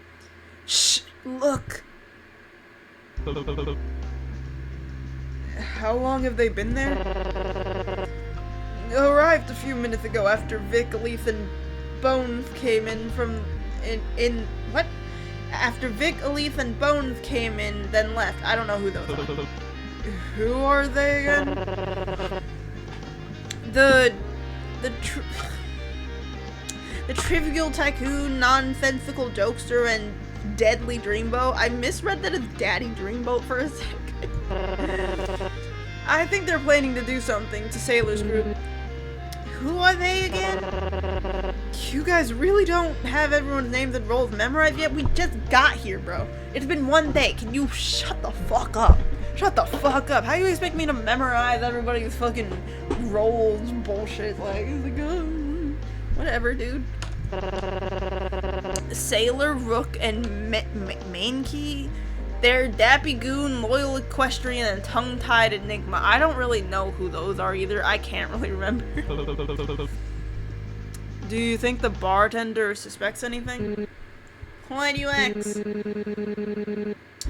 Shh, look. How long have they been there? Arrived a few minutes ago after Vic, Elise, and Bones came in what? After Vic, Elise, and Bones came in, then left. I don't know who those are. Who are they again? The trivial tycoon, nonsensical jokester, and deadly dreamboat. I misread that as Daddy Dreamboat for a second. I think they're planning to do something to Sailor's group. Who are they again? You guys really don't have everyone's names and roles memorized yet? We just got here, bro. It's been one day. Can you shut the fuck up? Shut the fuck up. How do you expect me to memorize everybody's fucking roles bullshit? Like, whatever, dude. Sailor, Rook, and Mainkey. They're Dappy Goon, Loyal Equestrian, and Tongue-Tied Enigma. I don't really know who those are either. I can't really remember. Do you think the bartender suspects anything? Why do you ask?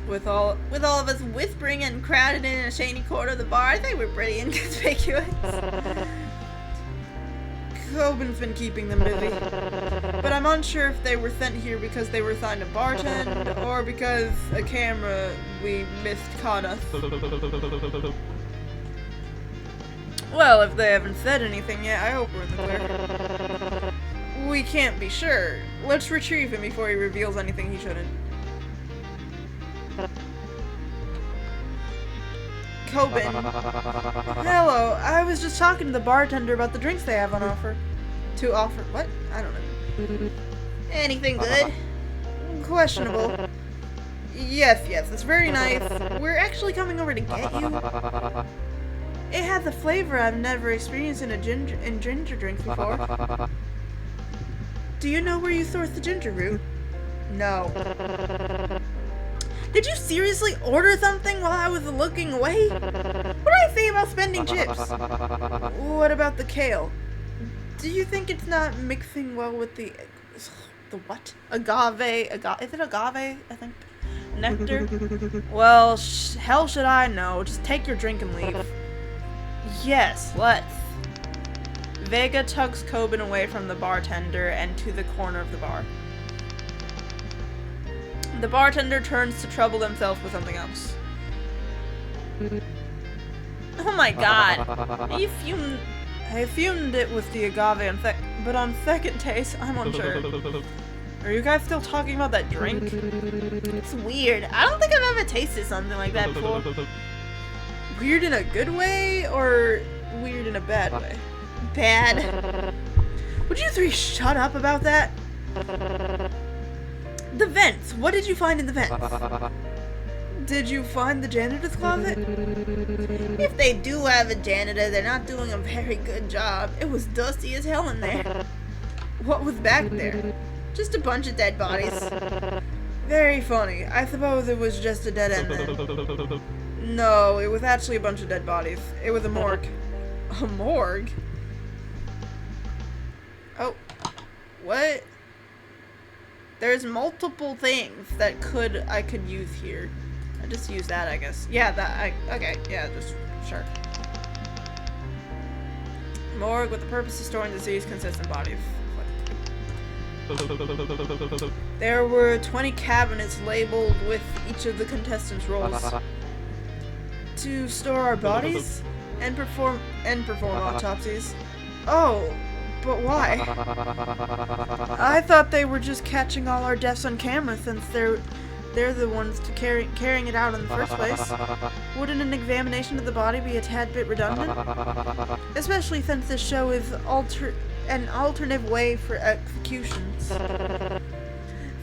With all of us whispering and crowded in a shady corner of the bar, I think we're pretty inconspicuous. Coben's been keeping them busy, but I'm unsure if they were sent here because they were assigned to bartend or because a camera we missed caught us. Well, if they haven't said anything yet, I hope we're in the clear. We can't be sure. Let's retrieve him before he reveals anything he shouldn't. Coben. Hello, I was just talking to the bartender about the drinks they have on offer. To offer? What? I don't know. Anything good? Questionable. Yes, it's very nice. We're actually coming over to get you. It has a flavor I've never experienced in ginger drinks before. Do you know where you source the ginger root? No. Did you seriously order something while I was looking away? What do I say about spending chips? What about the kale? Do you think it's not mixing well with the what? Agave? Is it agave? I think. Nectar? Well, hell should I know. Just take your drink and leave. Yes, let's. Vega tugs Coben away from the bartender and to the corner of the bar. The bartender turns to trouble himself with something else. Oh my god. I fumed it with the agave, but on second taste, I'm unsure. Are you guys still talking about that drink? It's weird. I don't think I've ever tasted something like that before. Weird in a good way, or weird in a bad way? Bad. Would you three shut up about that? The vents. What did you find in the vents? Did you find the janitor's closet? If they do have a janitor, they're not doing a very good job. It was dusty as hell in there. What was back there? Just a bunch of dead bodies. Very funny. I suppose it was just a dead end then. No, it was actually a bunch of dead bodies. It was a morgue. A morgue? Oh. What? There's multiple things that I could use here. I just use that, I guess. Yeah, okay, yeah, just, sure. Morgue with the purpose of storing deceased consistent bodies. There were 20 cabinets labeled with each of the contestants' roles. To store our bodies and perform autopsies. Oh, but why? I thought they were just catching all our deaths on camera since they're the ones carrying it out in the first place. Wouldn't an examination of the body be a tad bit redundant? Especially since this show is an alternative way for executions.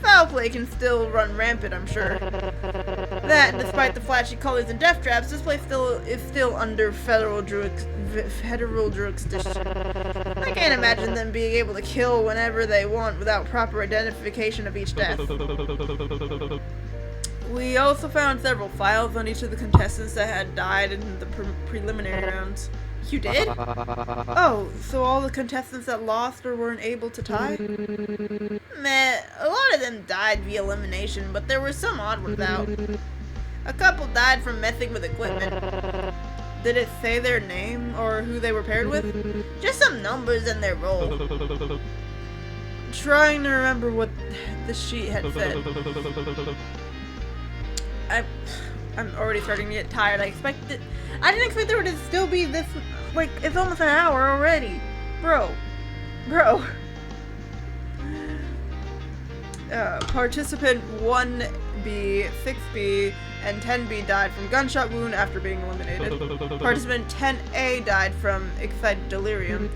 Foul play can still run rampant, I'm sure. That, despite the flashy colors and death traps, this place is still under federal jurisdiction. I can't imagine them being able to kill whenever they want without proper identification of each death. We also found several files on each of the contestants that had died in the preliminary rounds. You did? Oh, so all the contestants that lost or weren't able to tie? Meh, a lot of them died via elimination, but there were some odd ones out. A couple died from messing with equipment. Did it say their name or who they were paired with? Just some numbers and their role. Trying to remember what the sheet had said. I'm already starting to get tired. I didn't expect there would still be this, like, it's almost an hour already. Bro. Participant 1B, 6B, and 10B died from gunshot wound after being eliminated. Participant 10A died from excited delirium.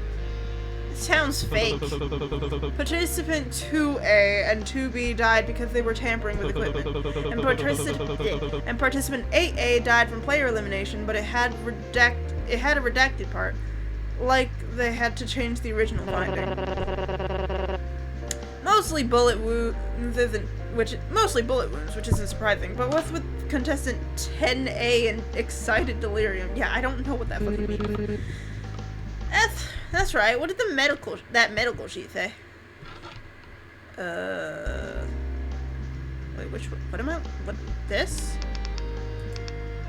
sounds fake. Participant 2A and 2B died because they were tampering with equipment. And participant 8A died from player elimination, but it had a redacted part. Like they had to change the original finding. Mostly bullet wounds, which isn't surprising. But what's with contestant 10A and excited delirium? Yeah, I don't know what that fucking means. That's right. What did that medical sheet say? Wait, what am I? What? This?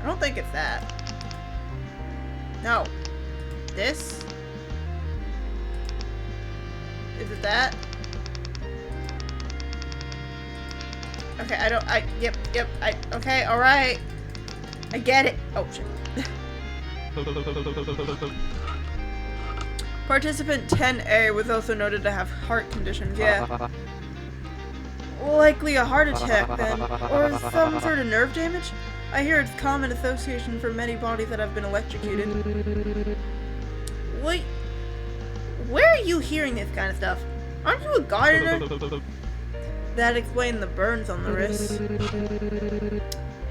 I don't think it's that. No. This? Is it that? Okay, okay, alright. I get it. Oh, shit. Participant 10A was also noted to have heart conditions, yeah. Likely a heart attack, then. Or some sort of nerve damage? I hear it's common association for many bodies that have been electrocuted. Wait, where are you hearing this kind of stuff? Aren't you a gardener? That explained the burns on the wrist.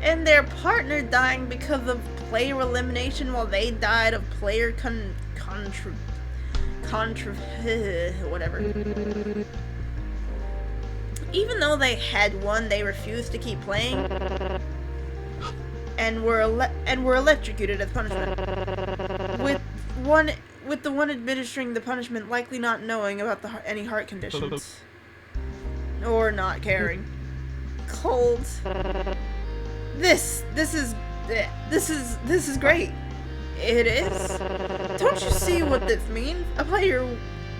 And their partner dying because of player elimination while they died of player whatever. Even though they had won, they refused to keep playing and were electrocuted as punishment. With the one administering the punishment likely not knowing about any heart conditions or not caring. Cold. This is great. It is. Don't you see what this means? A player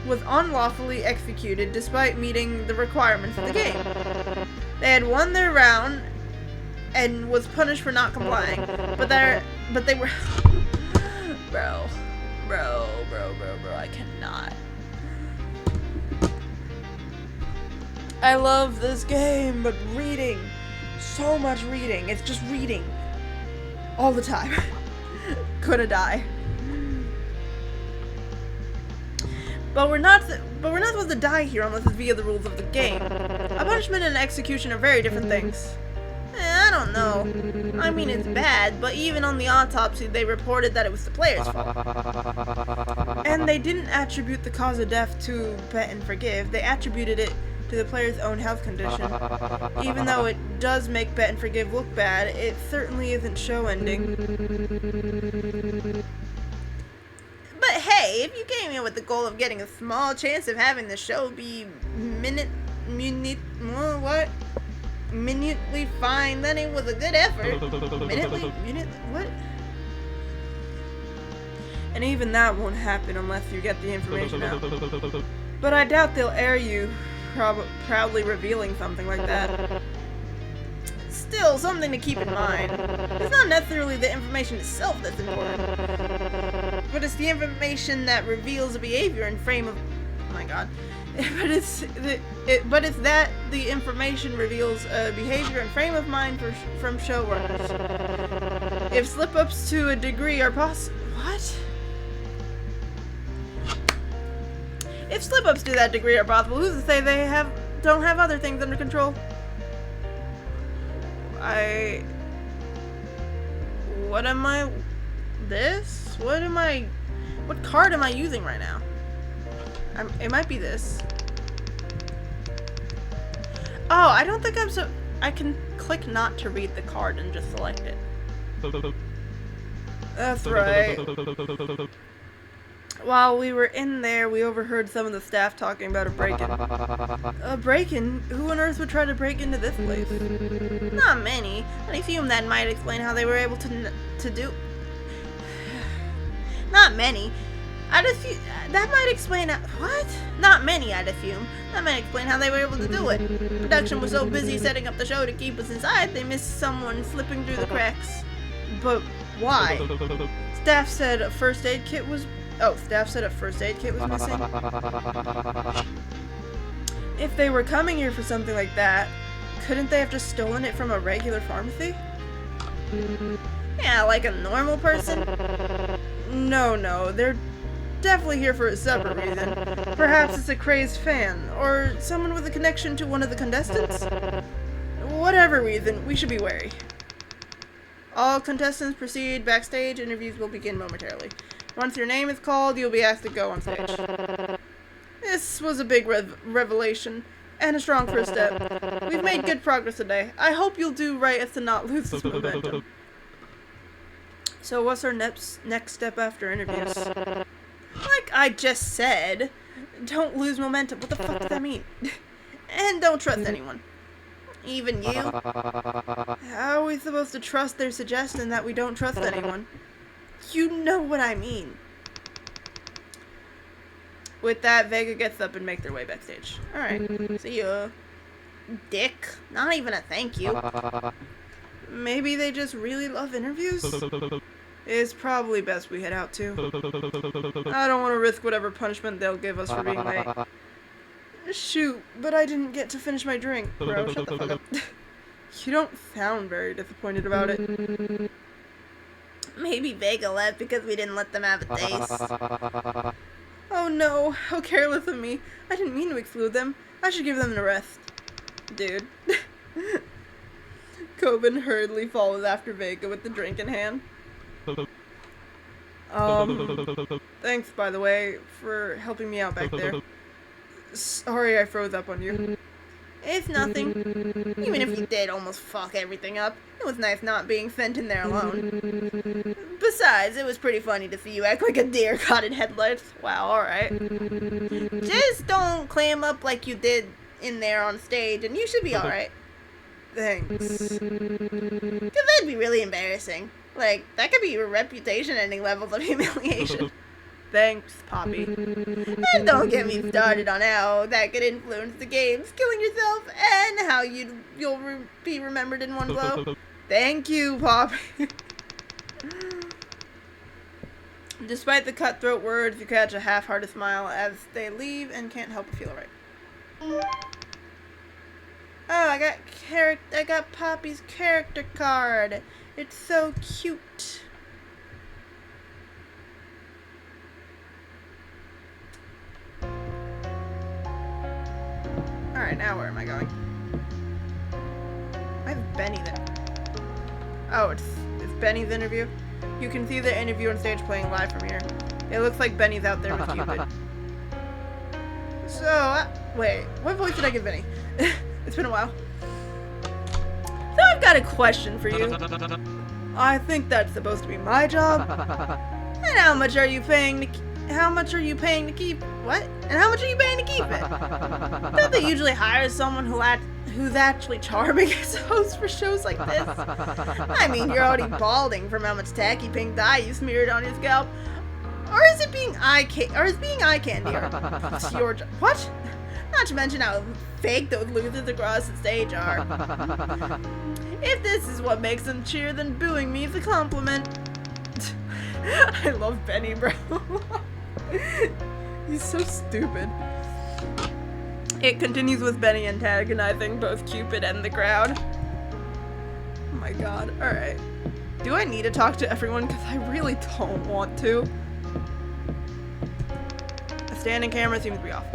was unlawfully executed despite meeting the requirements of the game. They had won their round and was punished for not complying, but they were bro, I cannot. I love this game, but reading, so much reading. It's just reading all the time. Gonna die. But we're not supposed to die here unless it's via the rules of the game. A punishment and an execution are very different things. I don't know. I mean, it's bad, but even on the autopsy, they reported that it was the player's fault. And they didn't attribute the cause of death to bet and forgive. They attributed it to the player's own health condition. Even though it does make bet and forgive look bad, it certainly isn't show ending. But hey, if you came here with the goal of getting a small chance of having the show be minutely fine, then it was a good effort. Minutely, what? And even that won't happen unless you get the information out. But I doubt they'll air you proudly revealing something like that. Still, something to keep in mind. It's not necessarily the information itself that's important, but it's the information that reveals a behavior and frame of... Oh my god. But it's that the information reveals a behavior and frame of mind from show runners. If slip-ups to a degree are possible... What? If slip-ups to that degree are possible, who's to say they don't have other things under control? What am I... This? What card am I using right now? It might be this. Oh, I don't think I can click not to read the card and just select it. That's right. While we were in there, we overheard some of the staff talking about a break-in. A break-in? Who on earth would try to break into this place? Not many. I assume that might explain how they were able to do... Not many. That might explain what? Not many, I'd assume. That might explain how they were able to do it. Production was so busy setting up the show to keep us inside, they missed someone slipping through the cracks. But why? Staff said a first aid kit was... Oh, staff said a first aid kit was missing? If they were coming here for something like that, couldn't they have just stolen it from a regular pharmacy? Yeah, like a normal person? No, definitely here for a separate reason. Perhaps it's a crazed fan, or someone with a connection to one of the contestants? Whatever reason, we should be wary. All contestants proceed backstage. Interviews will begin momentarily. Once your name is called, you'll be asked to go on stage. This was a big revelation, and a strong first step. We've made good progress today. I hope you'll do right as to not lose this momentum. So what's our next step after interviews? Like I just said, don't lose momentum. What the fuck does that mean? And don't trust anyone. Even you? How are we supposed to trust their suggestion that we don't trust anyone? You know what I mean. With that, Vega gets up and make their way backstage. Alright, see ya. Dick. Not even a thank you. Maybe they just really love interviews? It's probably best we head out too. I don't want to risk whatever punishment they'll give us for being late. Shoot, but I didn't get to finish my drink, bro. Shut the fuck up. You don't sound very disappointed about it. Maybe Vega left because we didn't let them have a taste. Oh no, how careless of me. I didn't mean to exclude them. I should give them a rest. Dude. Coben hurriedly follows after Vega with the drink in hand. Thanks, by the way, for helping me out back there. Sorry I froze up on you. It's nothing. Even if you did almost fuck everything up, it was nice not being sent in there alone. Besides, it was pretty funny to see you act like a deer caught in headlights. Wow, alright. Just don't clam up like you did in there on stage, and you should be alright. Thanks. Because that'd be really embarrassing. Like, that could be your reputation-ending levels of humiliation. Thanks, Poppy. And don't get me started on how that could influence the games, killing yourself, and how you'll be remembered in one blow. Thank you, Poppy. Despite the cutthroat words, you catch a half-hearted smile as they leave and can't help but feel right. Oh, I got Poppy's character card. It's so cute. Alright, now where am I going? I have Benny there. Oh, it's Benny's interview. You can see the interview on stage playing live from here. It looks like Benny's out there with Cupid. So, wait, what voice did I give Benny? It's been a while. So I've got a question for you. I think that's supposed to be my job. And how much are you paying to keep what? And how much are you paying to keep it? Don't they usually hire someone who's actually charming as a host for shows like this? I mean, you're already balding from how much tacky pink dye you smeared on your scalp. Or is it being eye candy? It's your job. What? Not to mention how fake those losers across the stage are. If this is what makes them cheer, then booing me is a compliment. I love Benny, bro. He's so stupid. It continues with Benny antagonizing both Cupid and the crowd. Oh my god. Alright. Do I need to talk to everyone? Because I really don't want to. The standing camera seems to be off.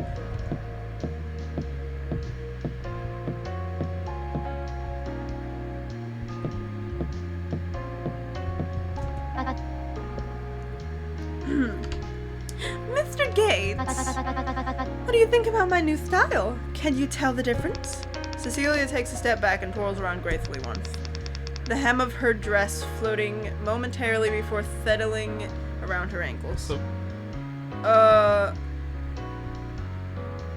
Mr. Gates, what do you think about my new style? Can you tell the difference? Cecilia takes a step back and twirls around gracefully once, the hem of her dress floating momentarily before settling around her ankles.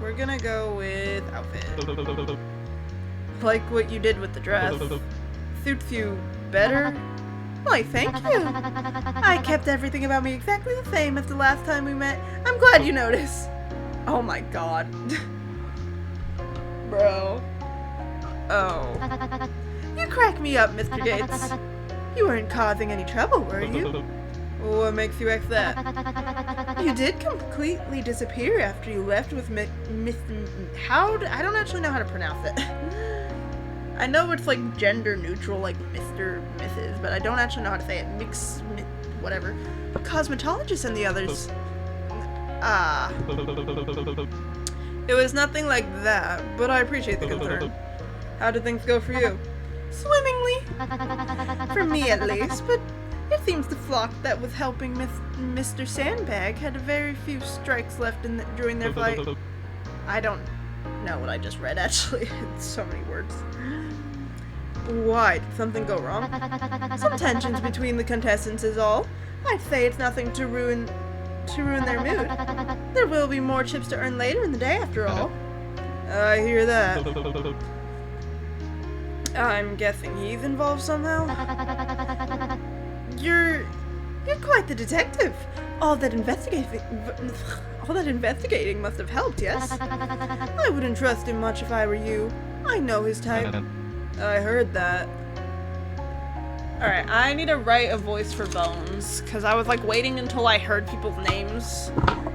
We're gonna go with outfit. Like what you did with the dress. Suits you better? Why, thank you. I kept everything about me exactly the same as the last time we met. I'm glad you noticed. Oh my god. Bro. Oh. You crack me up, Mr. Gates. You weren't causing any trouble, were you? What makes you ask that? You did completely disappear after you left with Miss... I don't actually know how to pronounce it. I know it's like gender neutral, like Mr., Mrs., but I don't actually know how to say it. Whatever. Cosmetologist and the others. Ah. It was nothing like that, but I appreciate the concern. How did things go for you? Swimmingly. For me, at least, but it seems the flock that was helping Mr. Sandbag had very few strikes left during their flight. I don't know what I just read, actually. It's so many words. Why? Did something go wrong? Some tensions between the contestants is all. I'd say it's nothing to ruin their mood. There will be more chips to earn later in the day, after all. I hear that. I'm guessing he's involved somehow? You're quite the detective. All that investigating must have helped, yes? I wouldn't trust him much if I were you. I know his type. I heard that. Alright, I need to write a voice for Bones, because I was like waiting until I heard people's names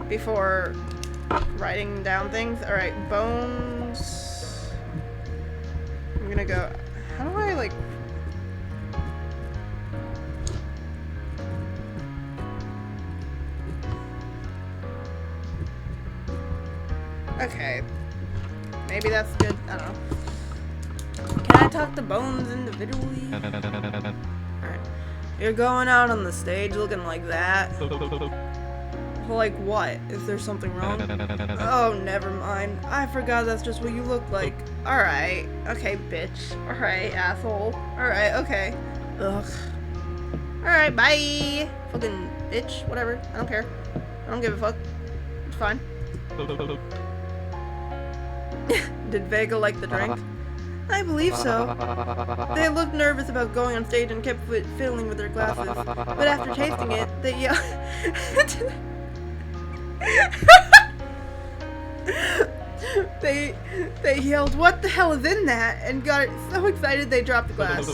before writing down things. Alright, Bones. I'm gonna go. How do I like. Okay. Maybe that's good. I don't know. Can I talk to Bones individually? Alright. You're going out on the stage looking like that. Like what? Is there something wrong? Oh, never mind. I forgot that's just what you look like. Alright. Okay, bitch. Alright, asshole. Alright, okay. Ugh. Alright, bye! Fucking bitch. Whatever. I don't care. I don't give a fuck. It's fine. Did Vega like the drink? I believe so. They looked nervous about going on stage and kept fiddling with their glasses. But after tasting it, they yelled... they yelled, "What the hell is in that?" and got so excited they dropped the glass.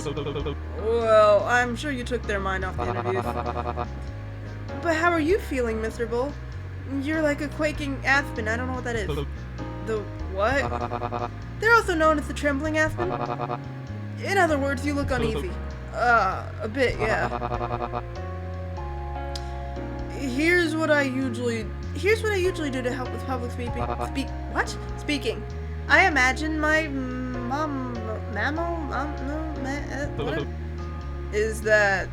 Well, I'm sure you took their mind off the interviews. But how are you feeling, Mr. Bull? You're like a quaking aspen. I don't know what that is. The what? They're also known as the trembling aspen. In other words, you look uneasy. A bit, yeah. Here's what I usually do to help with public speaking. Speaking. I imagine my whatever. Is that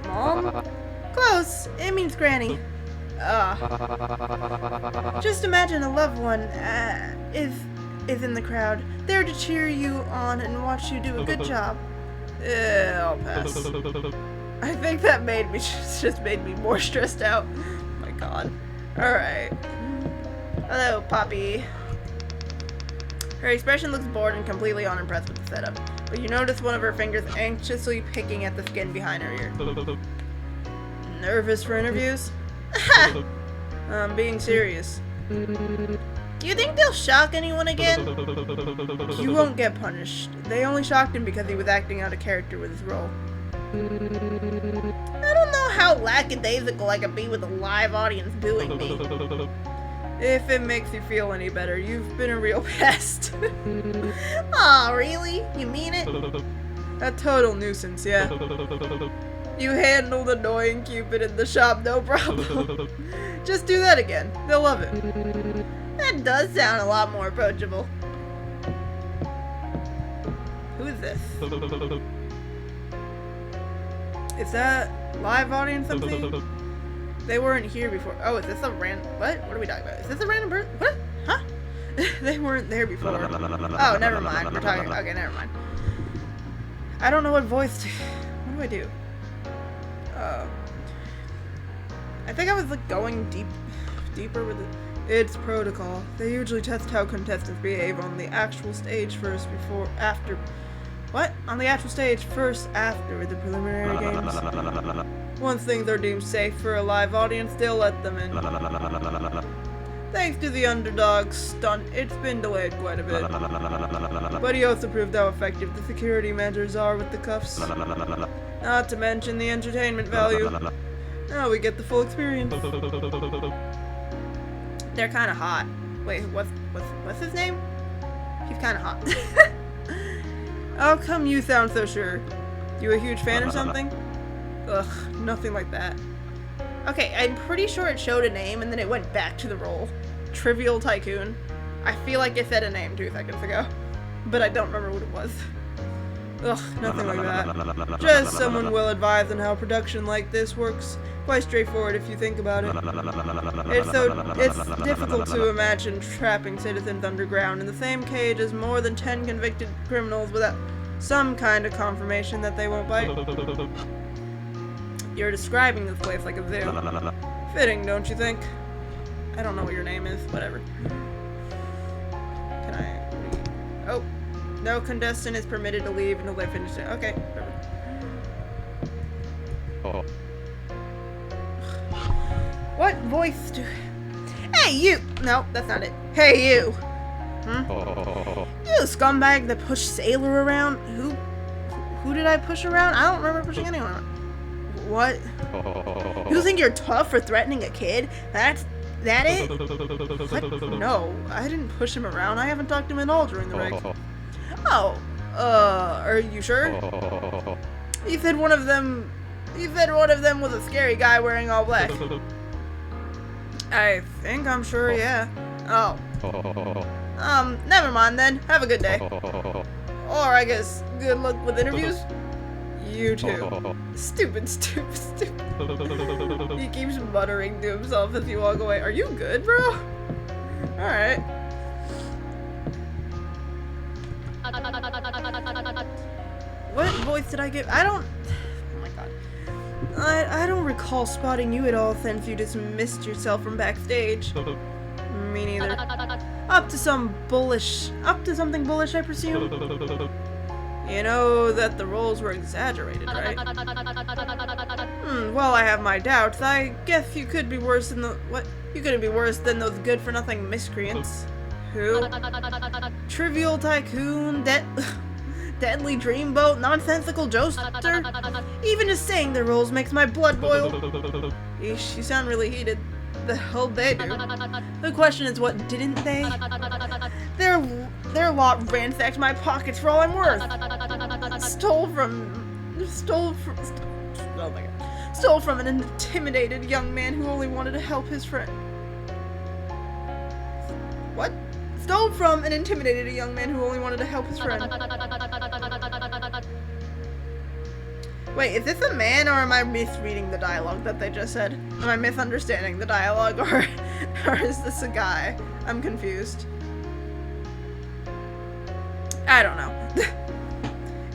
mom? Close. It means granny. Just imagine a loved one is in the crowd, there to cheer you on and watch you do a good job. I'll pass. I think that just made me more stressed out. Oh my god. Alright. Hello, Poppy. Her expression looks bored and completely unimpressed with the setup, but you notice one of her fingers anxiously picking at the skin behind her ear. Nervous for interviews? I'm being serious. Do you think they'll shock anyone again? You won't get punished. They only shocked him because he was acting out a character with his role. I don't know how lackadaisical I can be with a live audience booing me. If it makes you feel any better, you've been a real pest. Aw, really? You mean it? A total nuisance, yeah. You handled annoying Cupid in the shop, no problem. Just do that again. They'll love it. That does sound a lot more approachable. Who is this? Is that live audience something? They weren't here before. Oh, is this a random... What? What are we talking about? Is this a random person? What? Huh? They weren't there before. Oh, never mind. We're talking... Okay, never mind. I don't know what voice to... What do I do? I think I was like going deeper with it. It's protocol. They usually test how contestants behave on the actual stage first after the preliminary games. Once things are deemed safe for a live audience, they'll let them in. Thanks to the underdog stunt, it's been delayed quite a bit. But he also proved how effective the security measures are with the cuffs. Not to mention the entertainment value. Now we get the full experience. They're kind of hot. Wait, what's his name? He's kind of hot. How come you sound so sure? You a huge fan or something? Ugh, nothing like that. Okay, I'm pretty sure it showed a name and then it went back to the role. Trivial Tycoon. I feel like it said a name 2 seconds ago, but I don't remember what it was. Ugh, nothing like that. Just someone well advised on how production like this works. Quite straightforward if you think about it. It's difficult to imagine trapping citizens underground in the same cage as more than 10 convicted criminals without some kind of confirmation that they won't bite. You're describing this place like a zoo. Fitting, don't you think? I don't know what your name is. Whatever. Can I read? Oh. No contestant is permitted to leave until they finish it. Okay. Perfect. Oh. What voice do... Hey, you! No, that's not it. Hey, you! You scumbag that pushed Sailor around? Who did I push around? I don't remember pushing anyone around. What? You think you're tough for threatening a kid? That it? What? No, I didn't push him around. I haven't talked to him at all during the break. Oh, are you sure? You said one of them was a scary guy wearing all black. I think I'm sure, yeah. Oh. Never mind then. Have a good day. Or I guess good luck with interviews. You too. Stupid. He keeps muttering to himself as you walk away. Are you good, bro? Alright. What voice did I give? I don't... Oh my god. I don't recall spotting you at all since you dismissed yourself from backstage. Me neither. Up to something bullish, I presume? You know that the roles were exaggerated, right? Well, I have my doubts. I guess you could be worse than the... What? You couldn't be worse than those good-for-nothing miscreants. Who? Trivial Tycoon, Deadly Dreamboat, Nonsensical Joester? Even just saying their roles makes my blood boil. Eesh, you sound really heated. The hell they do? The question is, what didn't they? Their lot ransacked my pockets for all I'm worth. Stole from an intimidated young man who only wanted to help his friend. What? Stole from and intimidated a young man who only wanted to help his friend. Wait, is this a man or am I misreading the dialogue that they just said? Am I misunderstanding the dialogue or is this a guy? I'm confused. I don't know.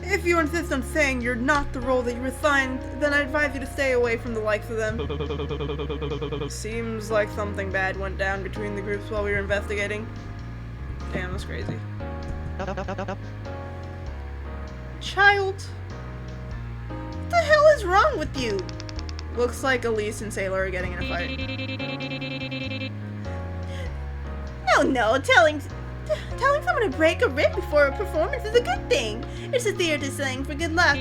If you insist on saying you're not the role that you were assigned, then I advise you to stay away from the likes of them. Seems like something bad went down between the groups while we were investigating. Damn, that's crazy. Child? What the hell is wrong with you? Looks like Elise and Sailor are getting in a fight. No, telling someone to break a rib before a performance is a good thing. It's a theater slang for good luck.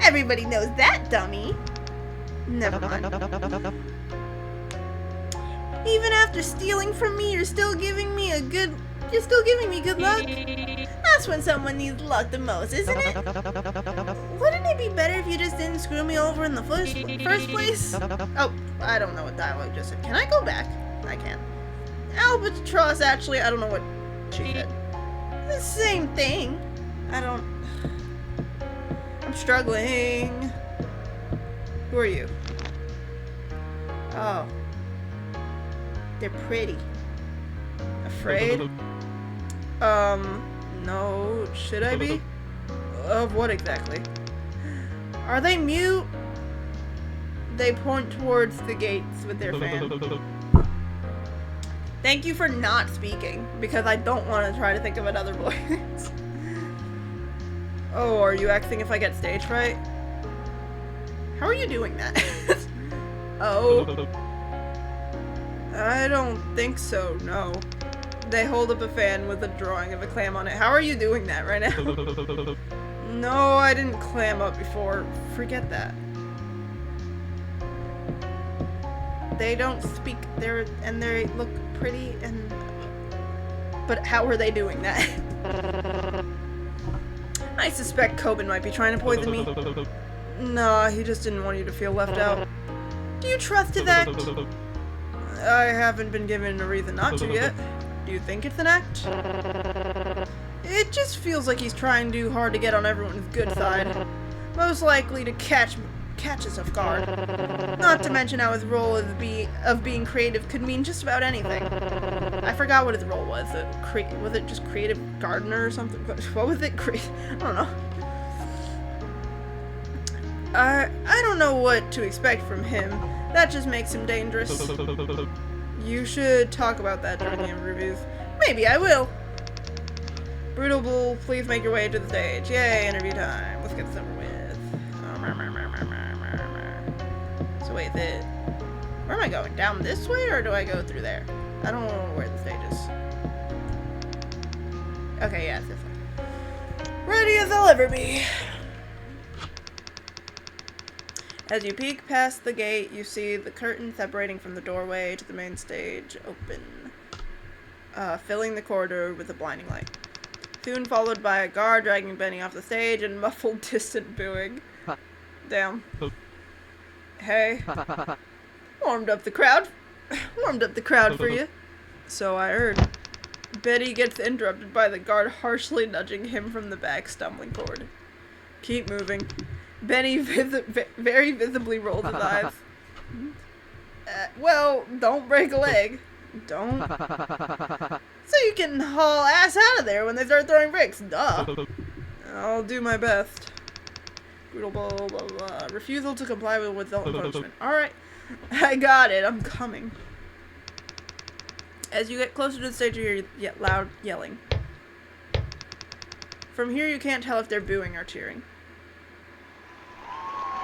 Everybody knows that, dummy. Never mind. Even after stealing from me, you're still giving me good luck? That's when someone needs luck the most, isn't it? Wouldn't it be better if you just didn't screw me over in the first place? Oh, I don't know what dialogue just said. Can I go back? I can't. Albatross, actually, I don't know what she said. The same thing. I'm struggling. Who are you? Oh. They're pretty. Afraid? No. Should I be? Of what exactly? Are they mute? They point towards the gates with their fan. Thank you for not speaking, because I don't want to try to think of another voice. Oh, are you acting if I get stage fright? How are you doing that? Oh. I don't think so, no. They hold up a fan with a drawing of a clam on it. How are you doing that right now? No, I didn't clam up before. Forget that. They don't speak, they look pretty, but how are they doing that? I suspect Coben might be trying to poison me. Nah, he just didn't want you to feel left out. Do you trust his act? I haven't been given a reason not to yet. Do you think it's an act? It just feels like he's trying too hard to get on everyone's good side. Most likely to catch us off guard. Not to mention how his role of being creative could mean just about anything. I forgot what his role was. Was it just creative gardener or something? What was it? I don't know. I don't know what to expect from him. That just makes him dangerous. You should talk about that during the interviews. Maybe I will. Brutal Bull, please make your way to the stage. Yay, interview time. Let's get this over with. So wait, where am I going? Down this way, or do I go through there? I don't know where the stage is. Okay, yeah, it's this way. Ready as I'll ever be. As you peek past the gate, you see the curtain separating from the doorway to the main stage open, filling the corridor with a blinding light. Soon followed by a guard dragging Benny off the stage and muffled distant booing. Damn. Hey. Warmed up the crowd for you. So I heard. Benny gets interrupted by the guard harshly nudging him from the back, stumbling forward. Keep moving. Benny very visibly rolls his eyes. Well, don't break a leg. Don't. So you can haul ass out of there when they start throwing bricks. Duh. I'll do my best. Brutal blah, blah, blah, blah. Refusal to comply with the punishment. Alright. I got it. I'm coming. As you get closer to the stage, you hear loud yelling. From here, you can't tell if they're booing or cheering.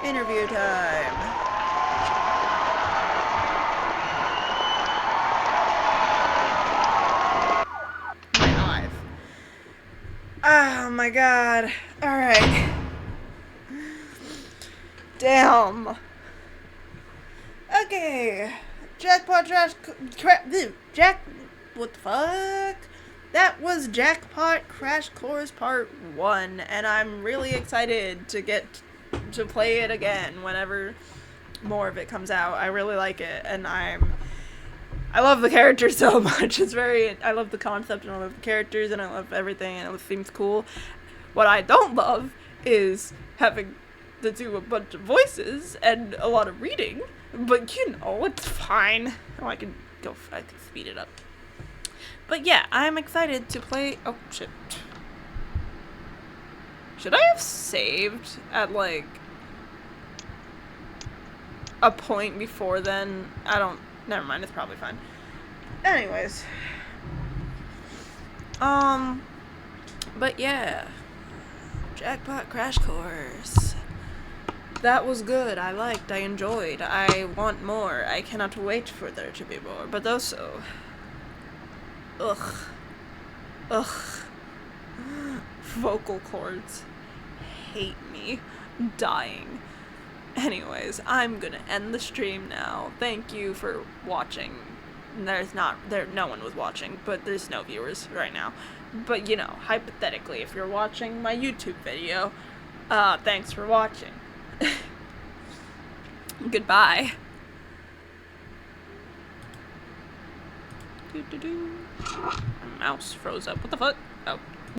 Interview time. My eyes. Oh my god. Alright. Damn. Okay. Jackpot what the fuck? That was Jackpot Crash Course Part 1, and I'm really excited to get to play it again whenever more of it comes out. I really like it, and I love the characters so much. I love the concept, and I love the characters, and I love everything, and it seems cool. What I don't love is having to do a bunch of voices and a lot of reading, but you know, it's fine. Oh, I can speed it up. But yeah, I'm excited to play. Oh shit. Should I have saved at like a point before then? Never mind, it's probably fine. Anyways. But yeah. Jackpot Crash Course. That was good. I enjoyed. I want more. I cannot wait for there to be more. But also, ugh. Vocal cords hate me. I'm dying. Anyways, I'm gonna end the stream now. Thank you for watching. No one was watching, but there's no viewers right now. But you know, hypothetically, if you're watching my YouTube video, thanks for watching. Goodbye. My mouse froze up. What the fuck? Oh.